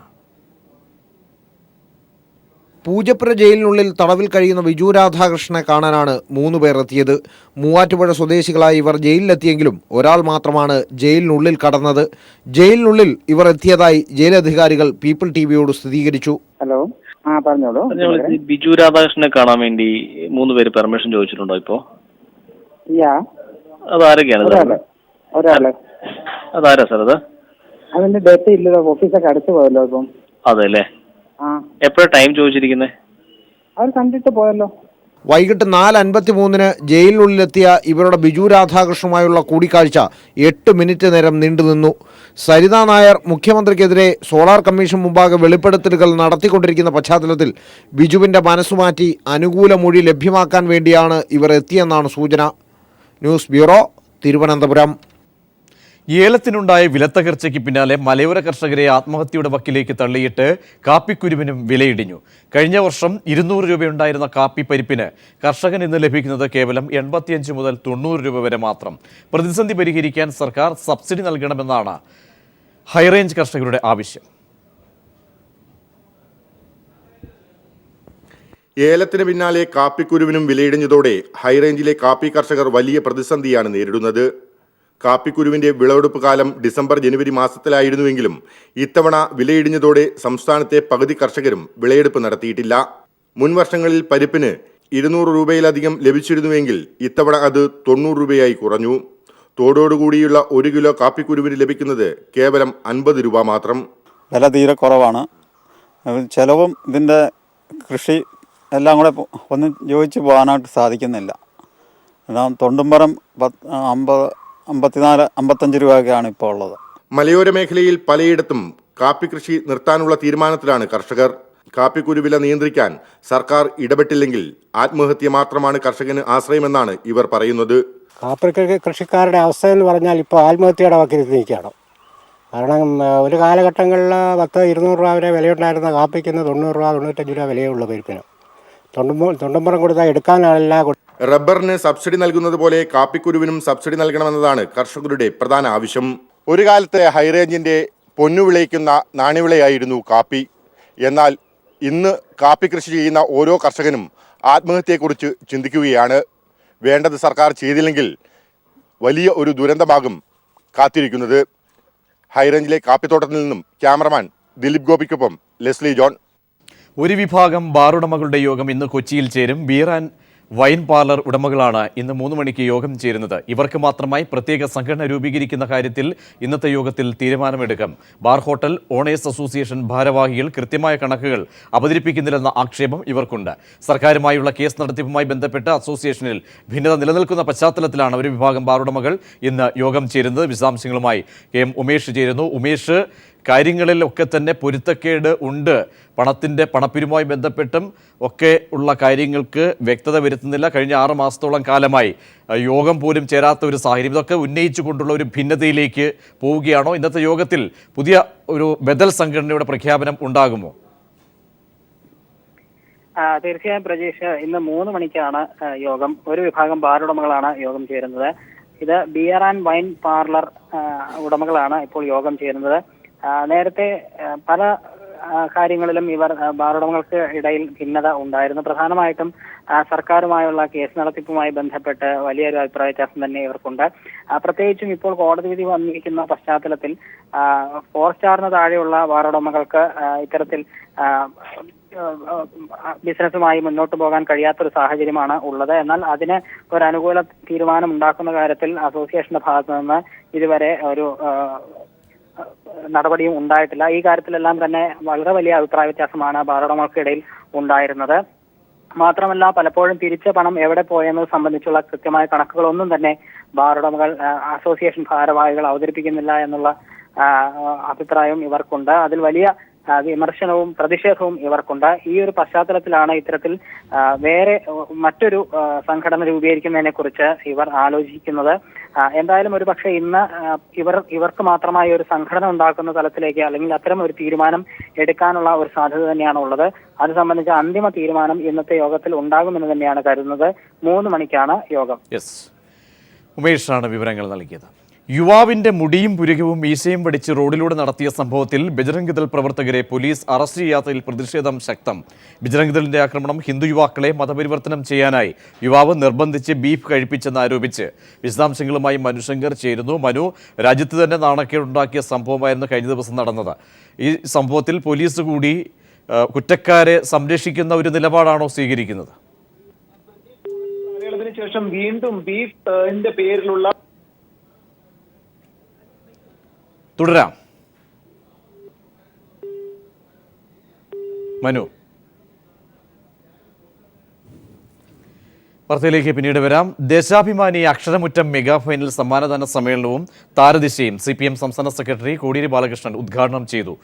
Speaker 9: പൂജപ്പുര ജയിലിനുള്ളിൽ തടവിൽ കഴിയുന്ന ബിജു രാധാകൃഷ്ണനെ കാണാനാണ് 3 പേർ എത്തിയത്. മൂവാറ്റുപുഴ സ്വദേശികളായി ഇവർ ജയിലിലെത്തിയെങ്കിലും ഒരാൾ മാത്രമാണ് ജയിലിനുള്ളിൽ കടന്നത്. ജയിലിനുള്ളിൽ ഇവർ എത്തിയതായി ജയിലധികാരികൾ പീപ്പിൾ ടിവിയോട് സ്ഥിരീകരിച്ചു.
Speaker 10: ഹലോ, പറഞ്ഞോളൂ.
Speaker 11: ബിജു രാധാകൃഷ്ണനെ കാണാൻ വേണ്ടി 3 പേര് പെർമിഷൻ ചോദിച്ചിട്ടുണ്ടോ ഇപ്പോ? അതാരൊക്കെയാണ്? അതാരാ സാർ അത്?
Speaker 10: അതിന്റെ ഡേറ്റ് ഇല്ലല്ലോ, ഓഫീസൊക്കെ അടച്ചു പോയല്ലോ ഇപ്പം.
Speaker 11: അതെ അല്ലേ? എപ്പോഴാണ് ടൈം ചോദിച്ചിരിക്കുന്നത്?
Speaker 10: അവർ കണ്ടിട്ട് പോയല്ലോ.
Speaker 9: വൈകിട്ട് 4:53 ജയിലിനുള്ളിലെത്തിയ ഇവരുടെ ബിജു രാധാകൃഷ്ണനുമായുള്ള കൂടിക്കാഴ്ച 8 മിനിറ്റ് നേരം നീണ്ടുനിന്നു. സരിതാ നായർ മുഖ്യമന്ത്രിക്കെതിരെ സോളാർ കമ്മീഷൻ മുമ്പാകെ വെളിപ്പെടുത്തലുകൾ നടത്തിക്കൊണ്ടിരിക്കുന്ന പശ്ചാത്തലത്തിൽ ബിജുവിന്റെ മനസ്സുമാറ്റി അനുകൂല മൊഴി ലഭ്യമാക്കാൻ വേണ്ടിയാണ് ഇവർ എത്തിയെന്നാണ് സൂചന. News bureau, Thiruvananthapuram.
Speaker 1: ഏലത്തിനുണ്ടായ വിലത്തകർച്ചയ്ക്ക് പിന്നാലെ മലയോര കർഷകരെ ആത്മഹത്യയുടെ വക്കിലേക്ക് തള്ളിയിട്ട് കാപ്പിക്കുരുവിനും വിലയിടിഞ്ഞു. കഴിഞ്ഞ വർഷം 200 രൂപയുണ്ടായിരുന്ന കാപ്പി പരിപ്പിന് കർഷകന് ഇന്ന് ലഭിക്കുന്നത് കേവലം 85 മുതൽ 90 രൂപ വരെ മാത്രം. പ്രതിസന്ധി പരിഹരിക്കാൻ സർക്കാർ സബ്സിഡി നൽകണമെന്നാണ് ഹൈറേഞ്ച് കർഷകരുടെ ആവശ്യം.
Speaker 12: ഏലത്തിന് പിന്നാലെ കാപ്പിക്കുരുവിനും വിലയിടിഞ്ഞതോടെ ഹൈറേഞ്ചിലെ കാപ്പി കർഷകർ വലിയ പ്രതിസന്ധിയാണ് നേരിടുന്നത്. കാപ്പിക്കുരുവിന്റെ വിളവെടുപ്പ് കാലം ഡിസംബർ ജനുവരി മാസത്തിലായിരുന്നുവെങ്കിലും ഇത്തവണ വിലയിടിഞ്ഞതോടെ സംസ്ഥാനത്തെ പകുതി കർഷകരും വിളയെടുപ്പ് നടത്തിയിട്ടില്ല. മുൻ വർഷങ്ങളിൽ പരിപ്പിന് 200 രൂപയിലധികം ലഭിച്ചിരുന്നുവെങ്കിൽ ഇത്തവണ അത് 90 രൂപയായി കുറഞ്ഞു. തോടോടുകൂടിയുള്ള 1 കിലോ കാപ്പിക്കുരുവിന് ലഭിക്കുന്നത് കേവലം 50 രൂപ മാത്രം.
Speaker 13: വില തീരെ കുറവാണ്. ചെലവും ഇതിൻ്റെ കൃഷി എല്ലാം കൂടെ ഒന്നും യോജിച്ച് പോകാനായിട്ട് സാധിക്കുന്നില്ല. തൊണ്ടുംപുറം 54-55 രൂപയൊക്കെയാണ് ഇപ്പോൾ ഉള്ളത്.
Speaker 12: മലയോര മേഖലയിൽ പലയിടത്തും കാപ്പി കൃഷി നിർത്താനുള്ള തീരുമാനത്തിലാണ് കർഷകർ. കാപ്പിക്കുരു വില നിയന്ത്രിക്കാൻ സർക്കാർ ഇടപെട്ടില്ലെങ്കിൽ ആത്മഹത്യ മാത്രമാണ് കർഷകന് ആശ്രയമെന്നാണ് ഇവർ പറയുന്നത്.
Speaker 10: കാപ്പി കൃഷിക്കാരുടെ അവസ്ഥ എന്ന് പറഞ്ഞാൽ ഇപ്പോൾ ആത്മഹത്യയുടെ വക്കിൽ നിൽക്കുകയാണ്. കാരണം ഒരു കാലഘട്ടങ്ങളിൽ 100-200 രൂപ വരെ വിലയുണ്ടായിരുന്ന കാപ്പിക്ക് 90 രൂപ 95 രൂപ വിലയുള്ള പരിപ്പിന്. തൊണ്ടുംപുറം കൊടുത്താൽ എടുക്കാനല്ല.
Speaker 12: റബ്ബറിന് സബ്സിഡി നൽകുന്നത് പോലെ കാപ്പിക്കുരുവിനും സബ്സിഡി നൽകണമെന്നതാണ് കർഷകരുടെ പ്രധാന ആവശ്യം. ഒരു കാലത്ത് ഹൈറേഞ്ചിന്റെ പൊന്നു വിളയിക്കുന്ന നാണ്യവിളയായിരുന്നു കാപ്പി. എന്നാൽ ഇന്ന് കാപ്പി കൃഷി ചെയ്യുന്ന ഓരോ കർഷകനും ആത്മഹത്യയെക്കുറിച്ച് ചിന്തിക്കുകയാണ്. വേണ്ടത് സർക്കാർ ചെയ്തില്ലെങ്കിൽ വലിയ ഒരു ദുരന്തമാകും കാത്തിരിക്കുന്നത്. ഹൈറേഞ്ചിലെ കാപ്പിത്തോട്ടത്തിൽ നിന്നും ക്യാമറമാൻ ദിലീപ് ഗോപിക്കൊപ്പം ലെസ്ലി ജോൺ.
Speaker 1: ഒരു വിഭാഗം ബാറുടമകളുടെ യോഗം ഇന്ന് കൊച്ചിയിൽ ചേരും. ബിയർ ആൻഡ് വൈൻ പാർലർ ഉടമകളാണ് ഇന്ന് 3 മണിക്ക് യോഗം ചേരുന്നത്. ഇവർക്ക് മാത്രമായി പ്രത്യേക സംഘടന രൂപീകരിക്കുന്ന കാര്യത്തിൽ ഇന്നത്തെ യോഗത്തിൽ തീരുമാനമെടുക്കും. ബാർ ഹോട്ടൽ ഓണേഴ്സ് അസോസിയേഷൻ ഭാരവാഹികൾ കൃത്യമായ കണക്കുകൾ അവതരിപ്പിക്കുന്നില്ലെന്ന ആക്ഷേപം ഇവർക്കുണ്ട്. സർക്കാരുമായുള്ള കേസ് നടത്തിപ്പുമായി ബന്ധപ്പെട്ട് അസോസിയേഷനിൽ ഭിന്നത നിലനിൽക്കുന്ന പശ്ചാത്തലത്തിലാണ് ഒരു വിഭാഗം ബാറുടമകൾ ഇന്ന് യോഗം ചേരുന്നത്. വിശദാംശങ്ങളുമായി KM ഉമേഷ് ചേരുന്നു. ഉമേഷ്, കാര്യങ്ങളിലൊക്കെ തന്നെ പൊരുത്തക്കേട് ഉണ്ട്. പണപ്പിരിവുമായി ബന്ധപ്പെട്ടും ഒക്കെ ഉള്ള കാര്യങ്ങൾക്ക് വ്യക്തത വരുത്തുന്നില്ല. കഴിഞ്ഞ 6 മാസത്തോളം കാലമായി യോഗം പോലും ചേരാത്ത ഒരു സാഹചര്യം. ഇതൊക്കെ ഉന്നയിച്ചുകൊണ്ടുള്ള ഒരു ഭിന്നതയിലേക്ക് പോവുകയാണോ? ഇന്നത്തെ യോഗത്തിൽ പുതിയ ഒരു ബദൽ സംഘടനയുടെ പ്രഖ്യാപനം ഉണ്ടാകുമോ?
Speaker 10: തീർച്ചയായും പ്രജീഷ്, ഇന്ന് 3 മണിക്കാണ് യോഗം. ഒരു വിഭാഗം ബാറുടമകളാണ് യോഗം ചേരുന്നത്. ഇത് ബിയർ ആൻഡ് വൈൻ പാർലർ ഉടമകളാണ് ഇപ്പോൾ യോഗം ചേരുന്നത്. നേരത്തെ പല കാര്യങ്ങളിലും ഇവർ ബാറുടമകൾക്ക് ഇടയിൽ ഭിന്നത ഉണ്ടായിരുന്നു. പ്രധാനമായിട്ടും സർക്കാരുമായുള്ള കേസ് നടത്തിപ്പുമായി ബന്ധപ്പെട്ട് വലിയൊരു അഭിപ്രായ വ്യത്യാസം തന്നെ ഇവർക്കുണ്ട്. പ്രത്യേകിച്ചും ഇപ്പോൾ കോടതി വിധി വന്നിരിക്കുന്ന പശ്ചാത്തലത്തിൽ 4 സ്റ്റാറിന് താഴെയുള്ള ബാറുടമകൾക്ക് ഇത്തരത്തിൽ ബിസിനസ്സുമായി മുന്നോട്ട് പോകാൻ കഴിയാത്തൊരു സാഹചര്യമാണ് ഉള്ളത്. എന്നാൽ അതിന് ഒരു അനുകൂല തീരുമാനം ഉണ്ടാക്കുന്ന കാര്യത്തിൽ അസോസിയേഷന്റെ ഭാഗത്തു നിന്ന് ഇതുവരെ ഒരു നടപടിയും ഉണ്ടായിട്ടില്ല. ഈ കാര്യത്തിലെല്ലാം തന്നെ വളരെ വലിയ അഭിപ്രായ വ്യത്യാസമാണ് ബാറുടമകൾക്കിടയിൽ ഉണ്ടായിരുന്നത്. മാത്രമല്ല, പലപ്പോഴും തിരിച്ച പണം എവിടെ പോയെന്നത് സംബന്ധിച്ചുള്ള കൃത്യമായ കണക്കുകളൊന്നും തന്നെ ബാറുടമകൾ അസോസിയേഷൻ ഭാരവാഹികൾ അവതരിപ്പിക്കുന്നില്ല എന്നുള്ള അഭിപ്രായം ഇവർക്കുണ്ട്. അതിൽ വലിയ വിമർശനവും പ്രതിഷേധവും ഇവർക്കുണ്ട്. ഈ ഒരു പശ്ചാത്തലത്തിലാണ് ഇത്തരത്തിൽ വേറെ മറ്റൊരു സംഘടന രൂപീകരിക്കുന്നതിനെ കുറിച്ച് ഇവർ ആലോചിക്കുന്നത്. എന്തായാലും ഒരു പക്ഷേ ഇന്ന് ഇവർക്ക് മാത്രമായി ഒരു സംഘടന ഉണ്ടാക്കുന്ന തലത്തിലേക്ക് അല്ലെങ്കിൽ അത്തരം ഒരു തീരുമാനം എടുക്കാനുള്ള ഒരു സാധ്യത തന്നെയാണ് ഉള്ളത്. അത് സംബന്ധിച്ച അന്തിമ തീരുമാനം ഇന്നത്തെ യോഗത്തിൽ ഉണ്ടാകുമെന്ന് തന്നെയാണ് കരുതുന്നത്. 3 മണിക്കാണ് യോഗം.
Speaker 1: ഉമേഷാണ് വിവരങ്ങൾ നൽകിയത്. യുവാവിന്റെ മുടിയും പുരുകവും മീശയും പിടിച്ച് റോഡിലൂടെ നടത്തിയ സംഭവത്തിൽ ബജ്രംഗ് ദൾ പ്രവർത്തകരെ പോലീസ് അറസ്റ്റ് ചെയ്യാത്തതിൽ പ്രതിഷേധം ശക്തം. ബജ്രംഗ് ദളിന്റെ ആക്രമണം ഹിന്ദു യുവാക്കളെ മതപരിവർത്തനം ചെയ്യാനായി യുവാവ് നിർബന്ധിച്ച് ബീഫ് കഴിപ്പിച്ചെന്ന് ആരോപിച്ച് വിശദാംശങ്ങളുമായി മനുശങ്കർ ചേരുന്നു. മനു, രാജ്യത്ത് തന്നെ നാണക്കേടുണ്ടാക്കിയ സംഭവമായിരുന്നു കഴിഞ്ഞ ദിവസം നടന്നത്. ഈ സംഭവത്തിൽ പോലീസ് കൂടി കുറ്റക്കാരെ സംരക്ഷിക്കുന്ന ഒരു നിലപാടാണോ സ്വീകരിക്കുന്നത്?
Speaker 14: ശേഷം വീണ്ടും ബീഫിന്റെ പേരിലുള്ള
Speaker 1: തുടരാം. മനു, വാർത്തയിലേക്ക് പിന്നീട് വരാം. ദേശാഭിമാനി അക്ഷരമുറ്റം മെഗാ ഫൈനൽ സമ്മാനദാന സമ്മേളനവും താരദിശയും CPM സംസ്ഥാന സെക്രട്ടറി കോടിയേരി ബാലകൃഷ്ണൻ ഉദ്ഘാടനം ചെയ്തു.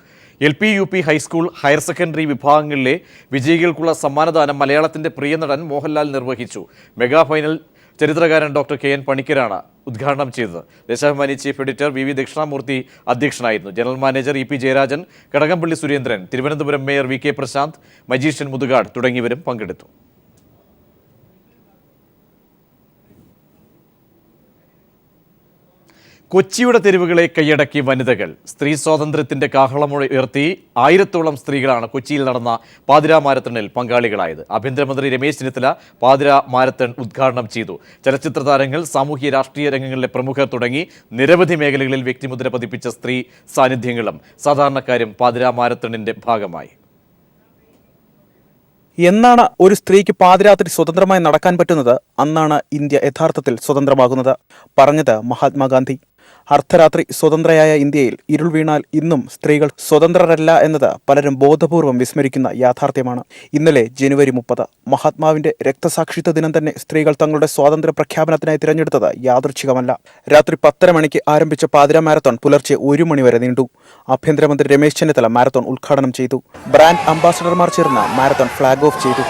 Speaker 1: LP, UP, high school, higher secondary വിഭാഗങ്ങളിലെ വിജയികൾക്കുള്ള സമ്മാനദാനം മലയാളത്തിന്റെ പ്രിയ നടൻ മോഹൻലാൽ നിർവഹിച്ചു. മെഗാ ഫൈനൽ ചരിത്രകാരൻ ഡോക്ടർ KN പണിക്കരാണ് ഉദ്ഘാടനം ചെയ്തത്. Deshabhimani chief editor VV Dakshinamoorthy അധ്യക്ഷനായിരുന്നു. General manager EP Jayarajan, Kadakampally Surendran, Thiruvananthapuram mayor VK Prashanth, magician Muthukad തുടങ്ങിയവരും പങ്കെടുത്തു. കൊച്ചിയുടെ തെരുവുകളെ കൈയടക്കി വനിതകൾ. സ്ത്രീ സ്വാതന്ത്ര്യത്തിന്റെ കാഹളമുയർത്തി 1000-ഓളം സ്ത്രീകളാണ് കൊച്ചിയിൽ നടന്ന പാതിരാ മാരത്തണിൽ പങ്കാളികളായത്. ആഭ്യന്തരമന്ത്രി രമേശ് ചെന്നിത്തല പാതിരാ മാരത്തൺ ഉദ്ഘാടനം ചെയ്തു. ചലച്ചിത്ര താരങ്ങൾ, സാമൂഹ്യ രാഷ്ട്രീയ രംഗങ്ങളിലെ പ്രമുഖർ തുടങ്ങി നിരവധി മേഖലകളിൽ വ്യക്തിമുദ്ര പതിപ്പിച്ച സ്ത്രീ സാന്നിധ്യങ്ങളും സാധാരണക്കാരും പാതിരാ മാരത്തണിന്റെ ഭാഗമായി.
Speaker 15: എന്നാണ് ഒരു സ്ത്രീക്ക് പാതിരാത്രി സ്വതന്ത്രമായി നടക്കാൻ പറ്റുന്നത്, അന്നാണ് ഇന്ത്യ യഥാർത്ഥത്തിൽ സ്വതന്ത്രമാകുന്നത്. പറഞ്ഞത് മഹാത്മാഗാന്ധി. അർദ്ധരാത്രി സ്വതന്ത്രയായ ഇന്ത്യയിൽ ഇരുൾ വീണാൽ ഇന്നും സ്ത്രീകൾ സ്വതന്ത്രരല്ല എന്നത് പലരും ബോധപൂർവം വിസ്മരിക്കുന്ന യാഥാർത്ഥ്യമാണ്. ഇന്നലെ ജനുവരി 30 മഹാത്മാവിന്റെ രക്തസാക്ഷിത്വ ദിനം തന്നെ സ്ത്രീകൾ തങ്ങളുടെ സ്വാതന്ത്ര്യ പ്രഖ്യാപനത്തിനായി തിരഞ്ഞെടുത്തത് യാദൃച്ഛികമല്ല. രാത്രി 10:30 മണിക്ക് ആരംഭിച്ച പാതിരാ മാരത്തോൺ പുലർച്ചെ 1 മണി വരെ നീണ്ടു. ആഭ്യന്തരമന്ത്രി രമേശ് ചെന്നിത്തല മാരത്തോൺ ഉദ്ഘാടനം ചെയ്തു. ബ്രാൻഡ് അംബാസഡർമാർ ചേർന്ന് മാരത്തോൺ ഫ്ളാഗ് ഓഫ് ചെയ്തു.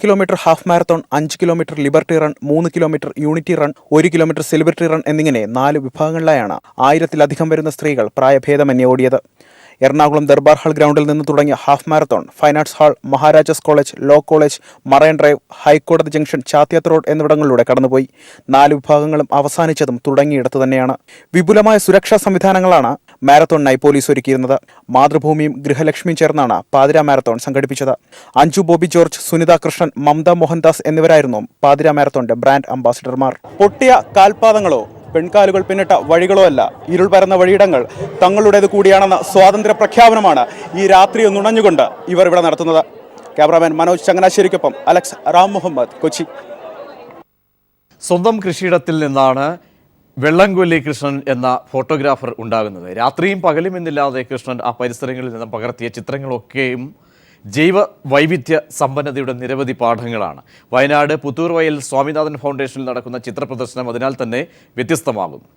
Speaker 15: Kilometre half marathon, 5 kilometre liberty run, 3 kilometre unity run, 1 kilometre celebrity run എന്നിങ്ങനെ 4 വിഭാഗങ്ങളിലായാണ് 1000-ലധികം വരുന്ന സ്ത്രീകൾ പ്രായഭേദമന്യേ ഓടിയത്. എറണാകുളം ദർബാർ ഹാൾ ഗ്രൗണ്ടിൽ നിന്ന് തുടങ്ങിയ half marathon fine arts hall, Maharajas college, law college, marine drive, ഹൈക്കോടതി ജംഗ്ഷൻ, ചാത്തിയാത്ത് റോഡ് എന്നിവിടങ്ങളിലൂടെ കടന്നുപോയി. 4 വിഭാഗങ്ങളും അവസാനിച്ചതും തുടങ്ങിയിടത്ത് തന്നെയാണ്. വിപുലമായ സുരക്ഷാ സംവിധാനങ്ങളാണ് മാരത്തോണിനായി പോലീസ് ഒരുക്കിയിരുന്നത്. മാതൃഭൂമിയും ഗൃഹലക്ഷ്മിയും ചേർന്നാണ് പാതിരാ മാരത്തോൺ സംഘടിപ്പിച്ചത്. അഞ്ജു ബോബി ജോർജ്, സുനിത കൃഷ്ണൻ, മമത മോഹൻദാസ് എന്നിവരായിരുന്നു പാതിരാ മാരത്തോണിന്റെ ബ്രാൻഡ് അംബാസിഡർമാർ. പൊട്ടിയ കാൽപാദങ്ങളോ പെൺകാലുകൾ പിന്നിട്ട വഴികളോ അല്ല, ഇരുൾ പരന്ന വഴിയിടങ്ങൾ തങ്ങളുടേത് കൂടിയാണെന്ന സ്വാതന്ത്ര്യ പ്രഖ്യാപനമാണ് ഈ രാത്രി നുണഞ്ഞുകൊണ്ട് ഇവർ ഇവിടെ നടത്തുന്നത്. ക്യാമറാമാൻ മനോജ് ചങ്ങനാശ്ശേരിക്കൊപ്പം അലക്സ് റാം മുഹമ്മദ്, കൊച്ചി.
Speaker 1: സ്വന്തം കൃഷിയിടത്തിൽ നിന്നാണ് വെള്ളംകൊല്ലി കൃഷ്ണൻ എന്ന ഫോട്ടോഗ്രാഫർ ഉണ്ടാകുന്നത്. രാത്രിയും പകലും എന്നില്ലാതെ കൃഷ്ണൻ ആ പരിസരങ്ങളിൽ നിന്ന് പകർത്തിയ ചിത്രങ്ങളൊക്കെയും ജൈവ വൈവിധ്യ സമ്പന്നതയുടെ നിരവധി പാഠങ്ങളാണ്. വയനാട് പുത്തൂർ വയൽ സ്വാമിനാഥൻ ഫൗണ്ടേഷനിൽ നടക്കുന്ന ചിത്ര പ്രദർശനം അതിനാൽ തന്നെ വ്യത്യസ്തമാകുന്നു.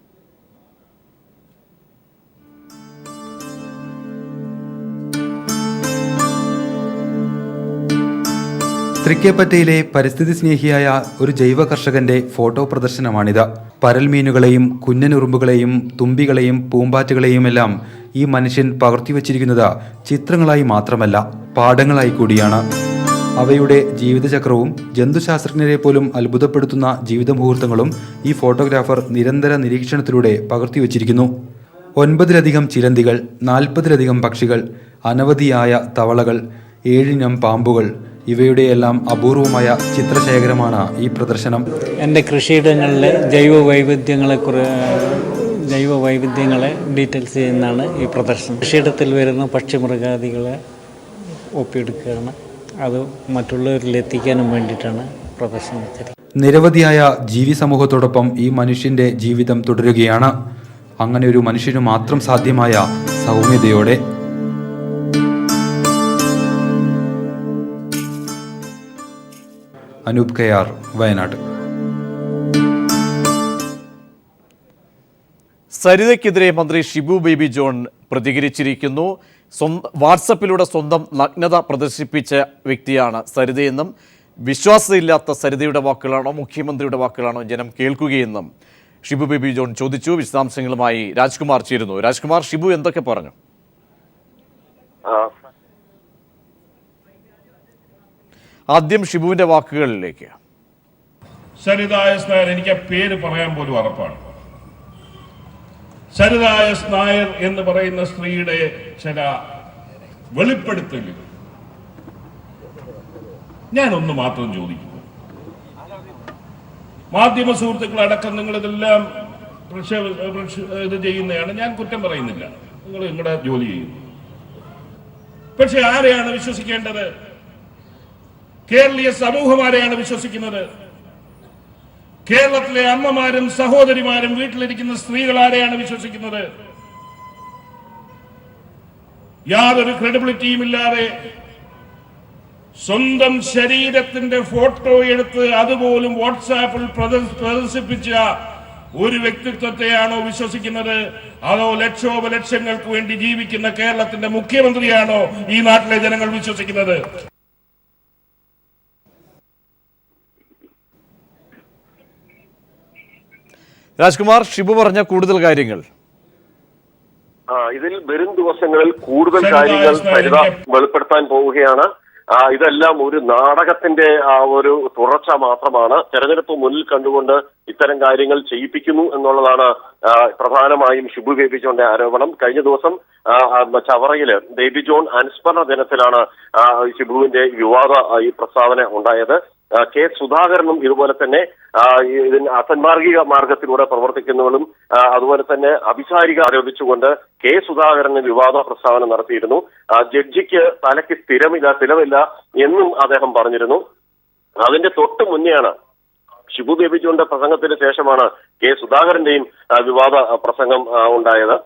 Speaker 16: തൃക്കേപ്പറ്റയിലെ പരിസ്ഥിതി സ്നേഹിയായ ഒരു ജൈവ കർഷകന്റെ ഫോട്ടോ പ്രദർശനമാണിത്. പരൽമീനുകളെയും കുഞ്ഞനുറുമ്പുകളെയും തുമ്പികളെയും പൂമ്പാറ്റകളെയും എല്ലാം ഈ മനുഷ്യൻ പകർത്തിവച്ചിരിക്കുന്നത് ചിത്രങ്ങളായി മാത്രമല്ല, പാഠങ്ങളായി കൂടിയാണ്. അവയുടെ ജീവിതചക്രവും ജന്തുശാസ്ത്രജ്ഞരെ പോലും അത്ഭുതപ്പെടുത്തുന്ന ജീവിത മുഹൂർത്തങ്ങളും ഈ ഫോട്ടോഗ്രാഫർ നിരന്തര നിരീക്ഷണത്തിലൂടെ പകർത്തിവച്ചിരിക്കുന്നു. 9-ലധികം ചിലന്തികൾ, 40-ലധികം പക്ഷികൾ, അനവധിയായ തവളകൾ, 7 ഇനം പാമ്പുകൾ, ഇവയുടെയെല്ലാം അപൂർവമായ ചിത്രശേഖരമാണ് ഈ പ്രദർശനം.
Speaker 17: എൻ്റെ കൃഷിയിടങ്ങളിലെ ജൈവ വൈവിധ്യങ്ങളെ ഡീറ്റെയിൽസ് ചെയ്യുന്നതാണ് ഈ പ്രദർശനം. കൃഷിയിടത്തിൽ വരുന്ന പക്ഷിമൃഗാദികളെ ഒപ്പിയെടുക്കുകയാണ്. അത് മറ്റുള്ളവരിൽ എത്തിക്കാനും വേണ്ടിയിട്ടാണ് പ്രദർശനം വെച്ചിരിക്കുന്നത്.
Speaker 16: നിരവധിയായ ജീവി സമൂഹത്തോടൊപ്പം ഈ മനുഷ്യന്റെ ജീവിതം തുടരുകയാണ്. അങ്ങനെ ഒരു മനുഷ്യനു മാത്രം സാധ്യമായ സൗമ്യതയോടെ. അനൂപ് കെയാർ, വയനാട്.
Speaker 1: സരിതയ്ക്കെതിരെ മന്ത്രി ഷിബു ബേബി ജോൺ പ്രതികരിച്ചിരിക്കുന്നു. വാട്സപ്പിലൂടെ സ്വന്തം നഗ്നത പ്രദർശിപ്പിച്ച വ്യക്തിയാണ് സരിതയെന്നും വിശ്വാസമില്ലാത്ത സരിതയുടെ വാക്കുകളാണോ മുഖ്യമന്ത്രിയുടെ വാക്കുകളാണോ ജനം കേൾക്കുകയെന്നും ഷിബു ബേബി ജോൺ ചോദിച്ചു. വിശദാംശങ്ങളുമായി രാജ്കുമാർ ചേരുന്നു. രാജ്കുമാർ, ഷിബു എന്തൊക്കെ പറഞ്ഞു? ആദ്യം ഷിബുവിന്റെ വാക്കുകളിലേക്ക്.
Speaker 18: സരിത എസ് നായർ, എനിക്ക് പേര് പറയാൻ പോലും ഉറപ്പാണ്. സരിത എസ് നായർ എന്ന് പറയുന്ന സ്ത്രീയുടെ ചില വെളിപ്പെടുത്തലുകൾ ഞാനൊന്ന് മാത്രം ചോദിക്കുന്നു. മാധ്യമ സുഹൃത്തുക്കളടക്കം നിങ്ങൾ ഇതെല്ലാം ഇത് ചെയ്യുന്നതാണ്, ഞാൻ കുറ്റം പറയുന്നില്ല, നിങ്ങൾ നിങ്ങളുടെ ജോലി ചെയ്യുന്നു. പക്ഷെ ആരെയാണ് വിശ്വസിക്കേണ്ടത്? കേരളീയ സമൂഹം ആരെയാണ് വിശ്വസിക്കുന്നത്? കേരളത്തിലെ അമ്മമാരും സഹോദരിമാരും വീട്ടിലിരിക്കുന്ന സ്ത്രീകൾ ആരെയാണ് വിശ്വസിക്കുന്നത്? യാതൊരു ക്രെഡിബിലിറ്റിയും ഇല്ലാതെ സ്വന്തം ശരീരത്തിന്റെ ഫോട്ടോ എടുത്ത് അതുപോലും വാട്സാപ്പിൽ പ്രദർശിപ്പിച്ച ഒരു വ്യക്തിത്വത്തെയാണോ വിശ്വസിക്കുന്നത്? അതോ ലക്ഷോപലക്ഷങ്ങൾക്ക് വേണ്ടി ജീവിക്കുന്ന കേരളത്തിന്റെ മുഖ്യമന്ത്രിയാണോ ഈ നാട്ടിലെ ജനങ്ങൾ വിശ്വസിക്കുന്നത്?
Speaker 1: രാജ്കുമാർ, ഷിബു പറഞ്ഞ കൂടുതൽ കാര്യങ്ങൾ.
Speaker 19: ഇതിൽ വരും ദിവസങ്ങളിൽ കൂടുതൽ കാര്യങ്ങൾ സരിത വെളിപ്പെടുത്താൻ പോവുകയാണ്. ഇതെല്ലാം ഒരു നാടകത്തിന്റെ ഒരു തുടർച്ച മാത്രമാണ്. തെരഞ്ഞെടുപ്പ് മുന്നിൽ കണ്ടുകൊണ്ട് ഇത്തരം കാര്യങ്ങൾ ചെയ്യിപ്പിക്കുന്നു എന്നുള്ളതാണ് പ്രധാനമായും ഷിബു ബേബി ജോണിന്റെ ആരോപണം. കഴിഞ്ഞ ദിവസം ചവറയില് ബേബി ജോൺ അനുസ്മരണ ദിനത്തിലാണ് ഷിബുവിന്റെ വിവാദ ഈ പ്രസ്താവന ഉണ്ടായത്. കെ സുധാകരനും ഇതുപോലെ തന്നെ ഇതിന് അസന്മാർഗിക മാർഗത്തിലൂടെ പ്രവർത്തിക്കുന്നവരും അതുപോലെ തന്നെ അഭിചാരിക ആരോപിച്ചുകൊണ്ട് കെ സുധാകരന് വിവാദ പ്രസ്താവന നടത്തിയിരുന്നു. ജഡ്ജിക്ക് തലയ്ക്ക് സ്ഥിരമില്ല എന്നും അദ്ദേഹം പറഞ്ഞിരുന്നു. അതിന്റെ തൊട്ട് മുന്നെയാണ് ഷിബു ബേബി ജോണിന്റെ പ്രസംഗത്തിന് ശേഷമാണ് കെ സുധാകരന്റെയും വിവാദ പ്രസംഗം ഉണ്ടായത്.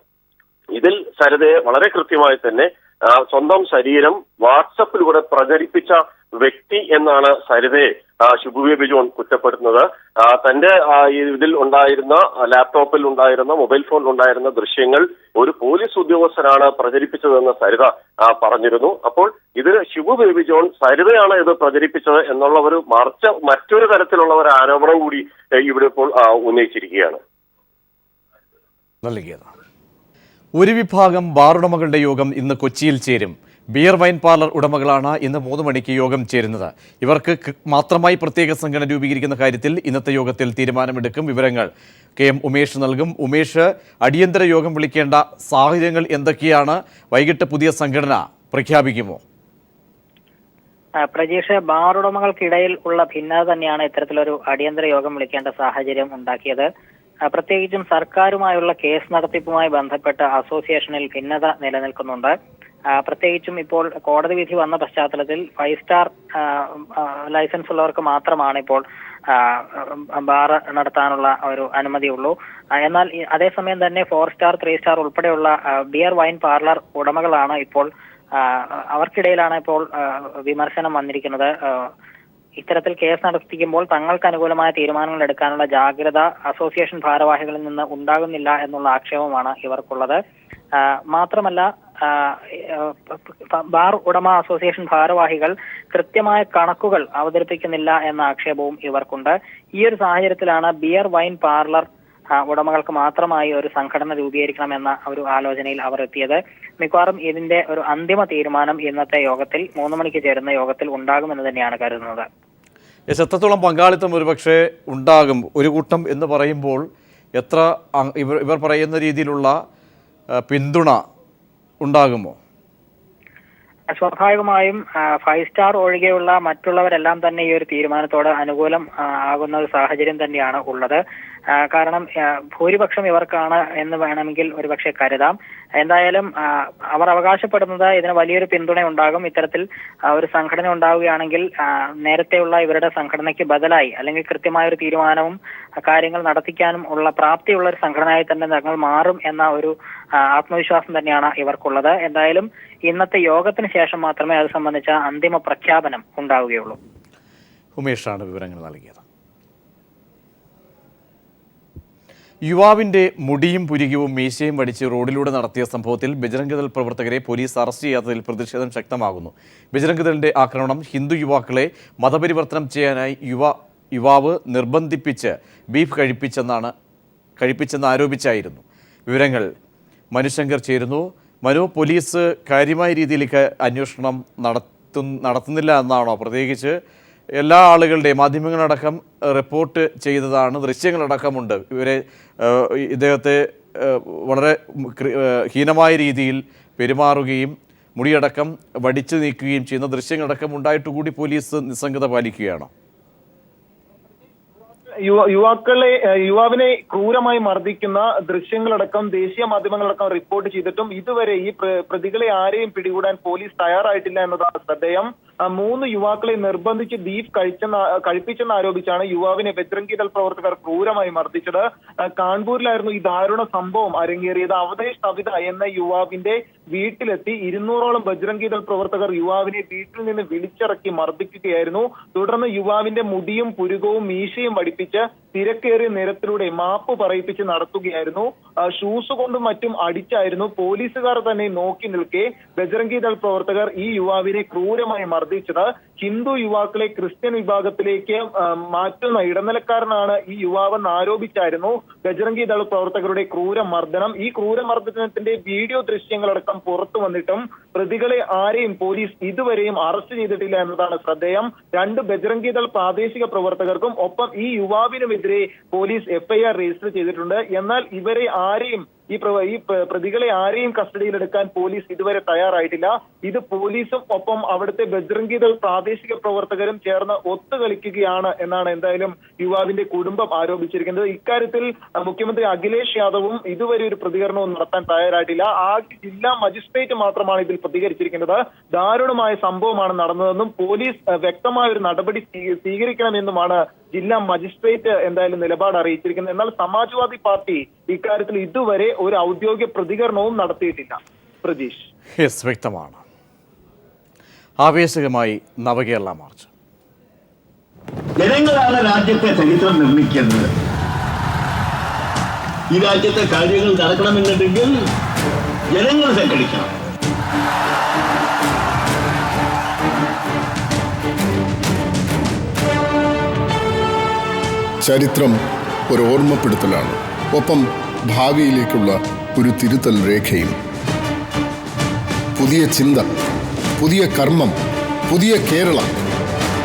Speaker 19: ഇതിൽ സരിതയെ വളരെ കൃത്യമായി തന്നെ സ്വന്തം ശരീരം വാട്സപ്പിലൂടെ പ്രചരിപ്പിച്ച വ്യക്തി എന്നാണ് സരിതയെ ഷിബു ബേബി ജോൺ കുറ്റപ്പെടുത്തുന്നത്. തന്റെ ഇതിൽ ഉണ്ടായിരുന്ന ലാപ്ടോപ്പിൽ ഉണ്ടായിരുന്ന മൊബൈൽ ഫോണിൽ ഉണ്ടായിരുന്ന ദൃശ്യങ്ങൾ ഒരു പോലീസ് ഉദ്യോഗസ്ഥനാണ് പ്രചരിപ്പിച്ചതെന്ന് സരിത പറഞ്ഞിരുന്നു. അപ്പോൾ ഇത് ഷിബു ബേബി ജോൺ സരിതയാണ് ഇത് പ്രചരിപ്പിച്ചത് എന്നുള്ള ഒരു മറ്റൊരു തരത്തിലുള്ള ഒരു ആരോപണം കൂടി ഇവിടെ ഇപ്പോൾ ഉന്നയിച്ചിരിക്കുകയാണ്.
Speaker 1: ഒരു വിഭാഗം ബാർ ഉടമകളുടെ യോഗം ഇന്ന് കൊച്ചിയിൽ ചേരും. ബിയർ വൈൻ പാർലർ ഉടമകളാണ് ഇന്ന് 3 മണിക്ക് യോഗം ചേരുന്നത്. ഇവർക്ക് മാത്രമായി പ്രത്യേക സംഘടന രൂപീകരിക്കുന്ന കാര്യത്തിൽ ഇന്നത്തെ യോഗത്തിൽ തീരുമാനമെടുക്കും. വിവരങ്ങൾ കെ എം ഉമേഷ് നൽകും. ഉമേഷ്, അടിയന്തര യോഗം വിളിക്കേണ്ട സാഹചര്യങ്ങൾ എന്തൊക്കെയാണ്? വൈകിട്ട് പുതിയ സംഘടന പ്രഖ്യാപിക്കുമോ?
Speaker 20: പ്രജീഷ്, ബാർ ഉടമകൾക്കിടയിൽ ഉള്ള ഭിന്നത തന്നെയാണ് ഇത്തരത്തിലൊരു അടിയന്തര യോഗം വിളിക്കേണ്ട സാഹചര്യം ഉണ്ടാക്കിയത്. പ്രത്യേകിച്ചും സർക്കാരുമായുള്ള കേസ് നടത്തിപ്പുമായി ബന്ധപ്പെട്ട അസോസിയേഷനിൽ ഭിന്നത നിലനിൽക്കുന്നുണ്ട്. പ്രത്യേകിച്ചും ഇപ്പോൾ കോടതി വിധി വന്ന പശ്ചാത്തലത്തിൽ 5 സ്റ്റാർ ലൈസൻസ് ഉള്ളവർക്ക് മാത്രമാണ് ഇപ്പോൾ ബാർ നടത്താനുള്ള ഒരു അനുമതിയുള്ളൂ. എന്നാൽ അതേസമയം തന്നെ 4 സ്റ്റാർ 3 സ്റ്റാർ ഉൾപ്പെടെയുള്ള ബിയർ വൈൻ പാർലർ ഉടമകളാണ് ഇപ്പോൾ അവർക്കിടയിലാണ് ഇപ്പോൾ വിമർശനം വന്നിരിക്കുന്നത്. ഇത്തരത്തിൽ കേസ് നടത്തിക്കുമ്പോൾ തങ്ങൾക്ക് അനുകൂലമായ തീരുമാനങ്ങൾ എടുക്കാനുള്ള ജാഗ്രത അസോസിയേഷൻ ഭാരവാഹികളിൽ നിന്ന് ഉണ്ടാകുന്നില്ല എന്നുള്ള ആക്ഷേപമാണ് ഇവർക്കുള്ളത്. മാത്രമല്ല, ബാർ ഉടമ അസോസിയേഷൻ ഭാരവാഹികൾ കൃത്യമായ കണക്കുകൾ അവതരിപ്പിക്കുന്നില്ല എന്ന ആക്ഷേപവും ഇവർക്കുണ്ട്. ഈ ഒരു സാഹചര്യത്തിലാണ് ബിയർ വൈൻ പാർലർ ഉടമകൾക്ക് മാത്രമായി ഒരു സംഘടന രൂപീകരിക്കണമെന്ന ഒരു ആലോചനയിൽ അവർ എത്തിയത്. മിക്കവാറും ഇതിന്റെ ഒരു അന്തിമ തീരുമാനം ഇന്നത്തെ യോഗത്തിൽ 3 മണിക്ക് ചേരുന്ന യോഗത്തിൽ ഉണ്ടാകുമെന്ന് തന്നെയാണ് കരുതുന്നത്.
Speaker 1: എത്രത്തോളം പങ്കാളിത്തം ഒരുപക്ഷെ ഉണ്ടാകും ഒരു കൂട്ടം എന്ന് പറയുമ്പോൾ എത്ര ഇവർ പറയുന്ന രീതിയിലുള്ള പിന്തുണ ഉണ്ടാകുമോ?
Speaker 20: സ്വാഭാവികമായും 5 സ്റ്റാർ ഒഴികെയുള്ള മറ്റുള്ളവരെല്ലാം തന്നെ ഈ ഒരു തീരുമാനത്തോട് അനുകൂലം ആകുന്ന ഒരു സാഹചര്യം തന്നെയാണ് ഉള്ളത്. കാരണം ഭൂരിപക്ഷം ഇവർക്കാണ് എന്ന് വേണമെങ്കിൽ ഒരുപക്ഷെ കരുതാം. എന്തായാലും അവർ അവകാശപ്പെടുന്നത് ഇതിന് വലിയൊരു പിന്തുണ ഉണ്ടാകും. ഇത്തരത്തിൽ ഒരു സംഘടന ഉണ്ടാവുകയാണെങ്കിൽ നേരത്തെയുള്ള ഇവരുടെ സംഘടനയ്ക്ക് ബദലായി അല്ലെങ്കിൽ കൃത്യമായ ഒരു തീരുമാനവും കാര്യങ്ങൾ നടത്തിക്കാനും ഉള്ള പ്രാപ്തിയുള്ള ഒരു സംഘടനയായി തന്നെ തങ്ങൾ മാറും എന്ന ഒരു ആത്മവിശ്വാസം തന്നെയാണ് ഇവർക്കുള്ളത്. എന്തായാലും ഇന്നത്തെ യോഗത്തിന് ശേഷം മാത്രമേ അത് സംബന്ധിച്ച അന്തിമ പ്രഖ്യാപനം ഉണ്ടാവുകയുള്ളൂ.
Speaker 1: ഉമേഷാണ് വിവരങ്ങൾ നൽകിയത്. യുവാവിന്റെ മുടിയും പുരികവും മീശയും വടിച്ച് റോഡിലൂടെ നടത്തിയ സംഭവത്തിൽ ബജരംഗ് ദൾ പ്രവർത്തകരെ പോലീസ് അറസ്റ്റ് ചെയ്യാത്തതിൽ പ്രതിഷേധം ശക്തമാകുന്നു. ബജരംഗ് ദളിന്റെ ആക്രമണം ഹിന്ദു യുവാക്കളെ മതപരിവർത്തനം ചെയ്യാനായി യുവാവ് നിർബന്ധിപ്പിച്ച് ബീഫ് കഴിപ്പിച്ചെന്ന് ആരോപിച്ചായിരുന്നു. വിവരങ്ങൾ മനുശങ്കർ ചേരുന്നു. മനു, പോലീസ് കാര്യമായ രീതിയിലേക്ക് അന്വേഷണം നടത്തുന്നില്ല എന്നാണോ? പ്രത്യേകിച്ച് എല്ലാ ആളുകളുടെയും മാധ്യമങ്ങളടക്കം റിപ്പോർട്ട് ചെയ്തതാണ്, ദൃശ്യങ്ങളടക്കമുണ്ട്. ഇദ്ദേഹത്തെ വളരെ ഹീനമായ രീതിയിൽ പെരുമാറുകയും മുടിയടക്കം വടിച്ചു നീക്കുകയും ചെയ്യുന്ന ദൃശ്യങ്ങളടക്കം ഉണ്ടായിട്ടുകൂടി പോലീസ് നിസ്സംഗത പാലിക്കുകയാണോ?
Speaker 14: യുവാവിനെ ക്രൂരമായി മർദ്ദിക്കുന്ന ദൃശ്യങ്ങളടക്കം ദേശീയ മാധ്യമങ്ങളടക്കം റിപ്പോർട്ട് ചെയ്തിട്ടും ഇതുവരെ ഈ പ്രതികളെ ആരെയും പിടികൂടാൻ പോലീസ് തയ്യാറായിട്ടില്ല എന്നതാണ് ശ്രദ്ധേയം. 3 യുവാക്കളെ നിർബന്ധിച്ച് ബീഫ് കഴിപ്പിച്ചെന്ന് ആരോപിച്ചാണ് യുവാവിനെ ബജ്രംഗ് ദൾ പ്രവർത്തകർ ക്രൂരമായി മർദ്ദിച്ചത്. കാൺപൂരിലായിരുന്നു ഈ ദാരുണ സംഭവം അരങ്ങേറിയത്. അവധേഷ് കവിത എന്ന യുവാവിന്റെ വീട്ടിലെത്തി 200ഓളം ബജ്രംഗ് ദൾ പ്രവർത്തകർ യുവാവിനെ വീട്ടിൽ നിന്ന് വിളിച്ചിറക്കി മർദ്ദിക്കുകയായിരുന്നു. തുടർന്ന് യുവാവിന്റെ മുടിയും പുരുകവും മീശയും വടിപ്പിച്ച് തിരക്കേറിയ നിരത്തിലൂടെ മാപ്പ് പറയിപ്പിച്ച് നടത്തുകയായിരുന്നു. ഷൂസ് കൊണ്ടും മറ്റും അടിച്ചായിരുന്നു. പോലീസുകാർ തന്നെ നോക്കി നിൽക്കെ ബജ്രംഗ് ദൾ പ്രവർത്തകർ ഈ യുവാവിനെ ക്രൂരമായി മർദ്ദിച്ചത്. ഹിന്ദു യുവാക്കളെ ക്രിസ്ത്യൻ വിഭാഗത്തിലേക്ക് മാറ്റുന്ന ഇടനിലക്കാരനാണ് ഈ യുവാവെന്ന് ആരോപിച്ചായിരുന്നു ബജ്രംഗ് ദൾ പ്രവർത്തകരുടെ ക്രൂരമർദ്ദനം. ഈ ക്രൂരമർദ്ദനത്തിന്റെ വീഡിയോ ദൃശ്യങ്ങളടക്കം പുറത്തു വന്നിട്ടും പ്രതികളെ ആരെയും പോലീസ് ഇതുവരെയും അറസ്റ്റ് ചെയ്തിട്ടില്ല എന്നതാണ് ശ്രദ്ധേയം. 2 ബജ്രംഗ് ദൾ പ്രാദേശിക പ്രവർത്തകർക്കും ഒപ്പം ഈ യുവാവിനുമെതിരെ പോലീസ് FIR രജിസ്റ്റർ ചെയ്തിട്ടുണ്ട്. എന്നാൽ ഇവരെ ആരെയും ഈ പ്രതികളെ ആരെയും കസ്റ്റഡിയിലെടുക്കാൻ പോലീസ് ഇതുവരെ തയ്യാറായിട്ടില്ല. ഇത് പോലീസും ഒപ്പം അവിടുത്തെ ബജ്രംഗ് ദൾ പ്രാദേശിക പ്രവർത്തകരും ചേർന്ന് ഒത്തുകളിക്കുകയാണ് എന്നാണ് എന്തായാലും യുവാവിന്റെ കുടുംബം ആരോപിച്ചിരിക്കുന്നത്. ഇക്കാര്യത്തിൽ മുഖ്യമന്ത്രി അഖിലേഷ് യാദവും ഇതുവരെ ഒരു പ്രതികരണവും നടത്താൻ തയ്യാറായിട്ടില്ല. ആ ജില്ലാ മജിസ്ട്രേറ്റ് മാത്രമാണ് ഇതിൽ പ്രതികരിച്ചിരിക്കുന്നത്. ദാരുണമായ സംഭവമാണ് നടന്നതെന്നും പോലീസ് വ്യക്തമായ ഒരു നടപടി സ്വീകരിക്കണമെന്നുമാണ് ജില്ലാ മജിസ്ട്രേറ്റ് എന്തായാലും നിലപാട് അറിയിച്ചിരിക്കുന്നത്. എന്നാൽ സമാജ്വാദി പാർട്ടി ഇക്കാര്യത്തിൽ ഇതുവരെ ഒരു ഔദ്യോഗിക പ്രതികരണവും നടത്തിയിട്ടില്ല. പ്രതീഷ്,
Speaker 1: വ്യക്തമാണ്. ആവേശകമായി നവകേരള മാർച്ച്.
Speaker 3: ജനങ്ങളാണ് രാജ്യത്തെ ചരിത്രം നിർമ്മിക്കേണ്ടത്. ഈ രാജ്യത്തെ കാര്യങ്ങൾ നടക്കണമെന്നുണ്ടെങ്കിൽ ജനങ്ങൾ സംഘടിക്കണം.
Speaker 12: ചരിത്രം ഒരു ഓർമ്മപ്പെടുത്തലാണ്, ഒപ്പം ഭാവിയിലേക്കുള്ള ഒരു തിരുത്തൽ രേഖയും. പുതിയ ചിന്ത, പുതിയ കർമ്മം, പുതിയ കേരളം.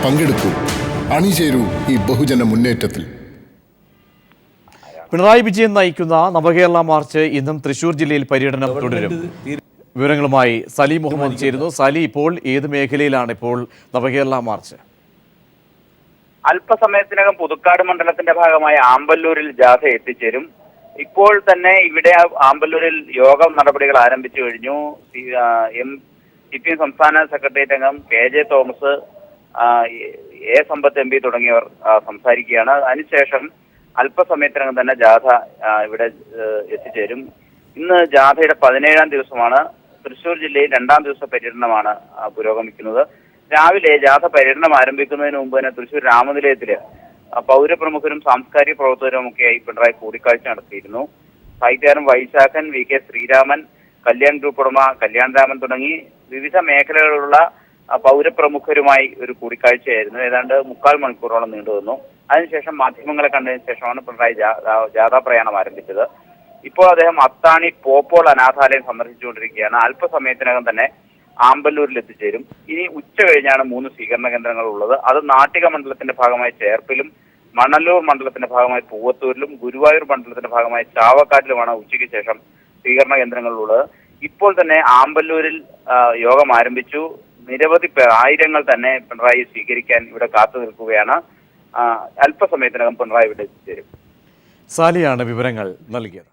Speaker 12: പങ്കെടുക്കൂ, അണിചേരൂ ഈ ബഹുജന മുന്നേറ്റത്തിൽ.
Speaker 1: പിണറായി വിജയൻ നയിക്കുന്ന നവകേരള മാർച്ച് ഇന്നും തൃശൂർ ജില്ലയിൽ പര്യടനം തുടരും. വിവരങ്ങളുമായി സലി മുഹമ്മദ് ചേരുന്നു. സലി, ഇപ്പോൾ ഏത് മേഖലയിലാണ് ഇപ്പോൾ നവകേരള മാർച്ച്?
Speaker 6: അല്പസമയത്തിനകം പുതുക്കാട് മണ്ഡലത്തിന്റെ ഭാഗമായ ആമ്പല്ലൂരിൽ ജാഥ എത്തിച്ചേരും. ഇപ്പോൾ തന്നെ ഇവിടെ ആമ്പല്ലൂരിൽ യോഗ നടപടികൾ ആരംഭിച്ചു കഴിഞ്ഞു. CPM സംസ്ഥാന സെക്രട്ടേറിയറ്റ് അംഗം KJ Thomas, A Sampath MP തുടങ്ങിയവർ സംസാരിക്കുകയാണ്. അതിനുശേഷം അല്പസമയത്തിനകം തന്നെ ജാഥ ഇവിടെ എത്തിച്ചേരും. ഇന്ന് ജാഥയുടെ 17ാം ദിവസമാണ്. തൃശൂർ ജില്ലയിൽ 2ാം ദിവസ പര്യടനമാണ് പുരോഗമിക്കുന്നത്. രാവിലെ ജാഥ പര്യടനം ആരംഭിക്കുന്നതിന് മുമ്പ് തന്നെ തൃശൂർ രാമനിലയത്തില് പൗരപ്രമുഖരും സാംസ്കാരിക പ്രവർത്തകരും ഒക്കെയായി പിണറായി കൂടിക്കാഴ്ച നടത്തിയിരുന്നു. സാഹിത്യകാരൻ വൈശാഖൻ, VK ശ്രീരാമൻ, കല്യാൺ ഗ്രൂപ്പ് ഉടമ കല്യാൺ രാമൻ തുടങ്ങി വിവിധ മേഖലകളിലുള്ള പൗരപ്രമുഖരുമായി ഒരു കൂടിക്കാഴ്ചയായിരുന്നു. ഏതാണ്ട് 3/4 മണിക്കൂറോളം നീണ്ടുവന്നു. അതിനുശേഷം മാധ്യമങ്ങളെ കണ്ടതിന് ശേഷമാണ് പിണറായി ജാഥാ പ്രയാണം ആരംഭിച്ചത്. ഇപ്പോൾ അദ്ദേഹം അത്താണി പോപ്പോൾ അനാഥാലയം സന്ദർശിച്ചുകൊണ്ടിരിക്കുകയാണ്. അല്പസമയത്തിനകം തന്നെ ആമ്പല്ലൂരിൽ എത്തിച്ചേരും. ഇനി ഉച്ച കഴിഞ്ഞാണ് 3 സ്വീകരണ കേന്ദ്രങ്ങൾ ഉള്ളത്. അത് നാട്ടിക മണ്ഡലത്തിന്റെ ഭാഗമായി ചേർപ്പിലും, മണലൂർ മണ്ഡലത്തിന്റെ ഭാഗമായി പൂവത്തൂരിലും, ഗുരുവായൂർ മണ്ഡലത്തിന്റെ ഭാഗമായി ചാവക്കാട്ടിലുമാണ് ഉച്ചയ്ക്ക് ശേഷം സ്വീകരണ കേന്ദ്രങ്ങളുള്ളത്. ഇപ്പോൾ തന്നെ ആമ്പല്ലൂരിൽ യോഗം ആരംഭിച്ചു. നിരവധി ആയിരങ്ങൾ തന്നെ പിണറായി സ്വീകരിക്കാൻ ഇവിടെ കാത്തു നിൽക്കുകയാണ്. അല്പസമയത്തിനകം പിണറായി ഇവിടെ എത്തിച്ചേരും.
Speaker 1: സാലിയാണ് വിവരങ്ങൾ നൽകിയത്.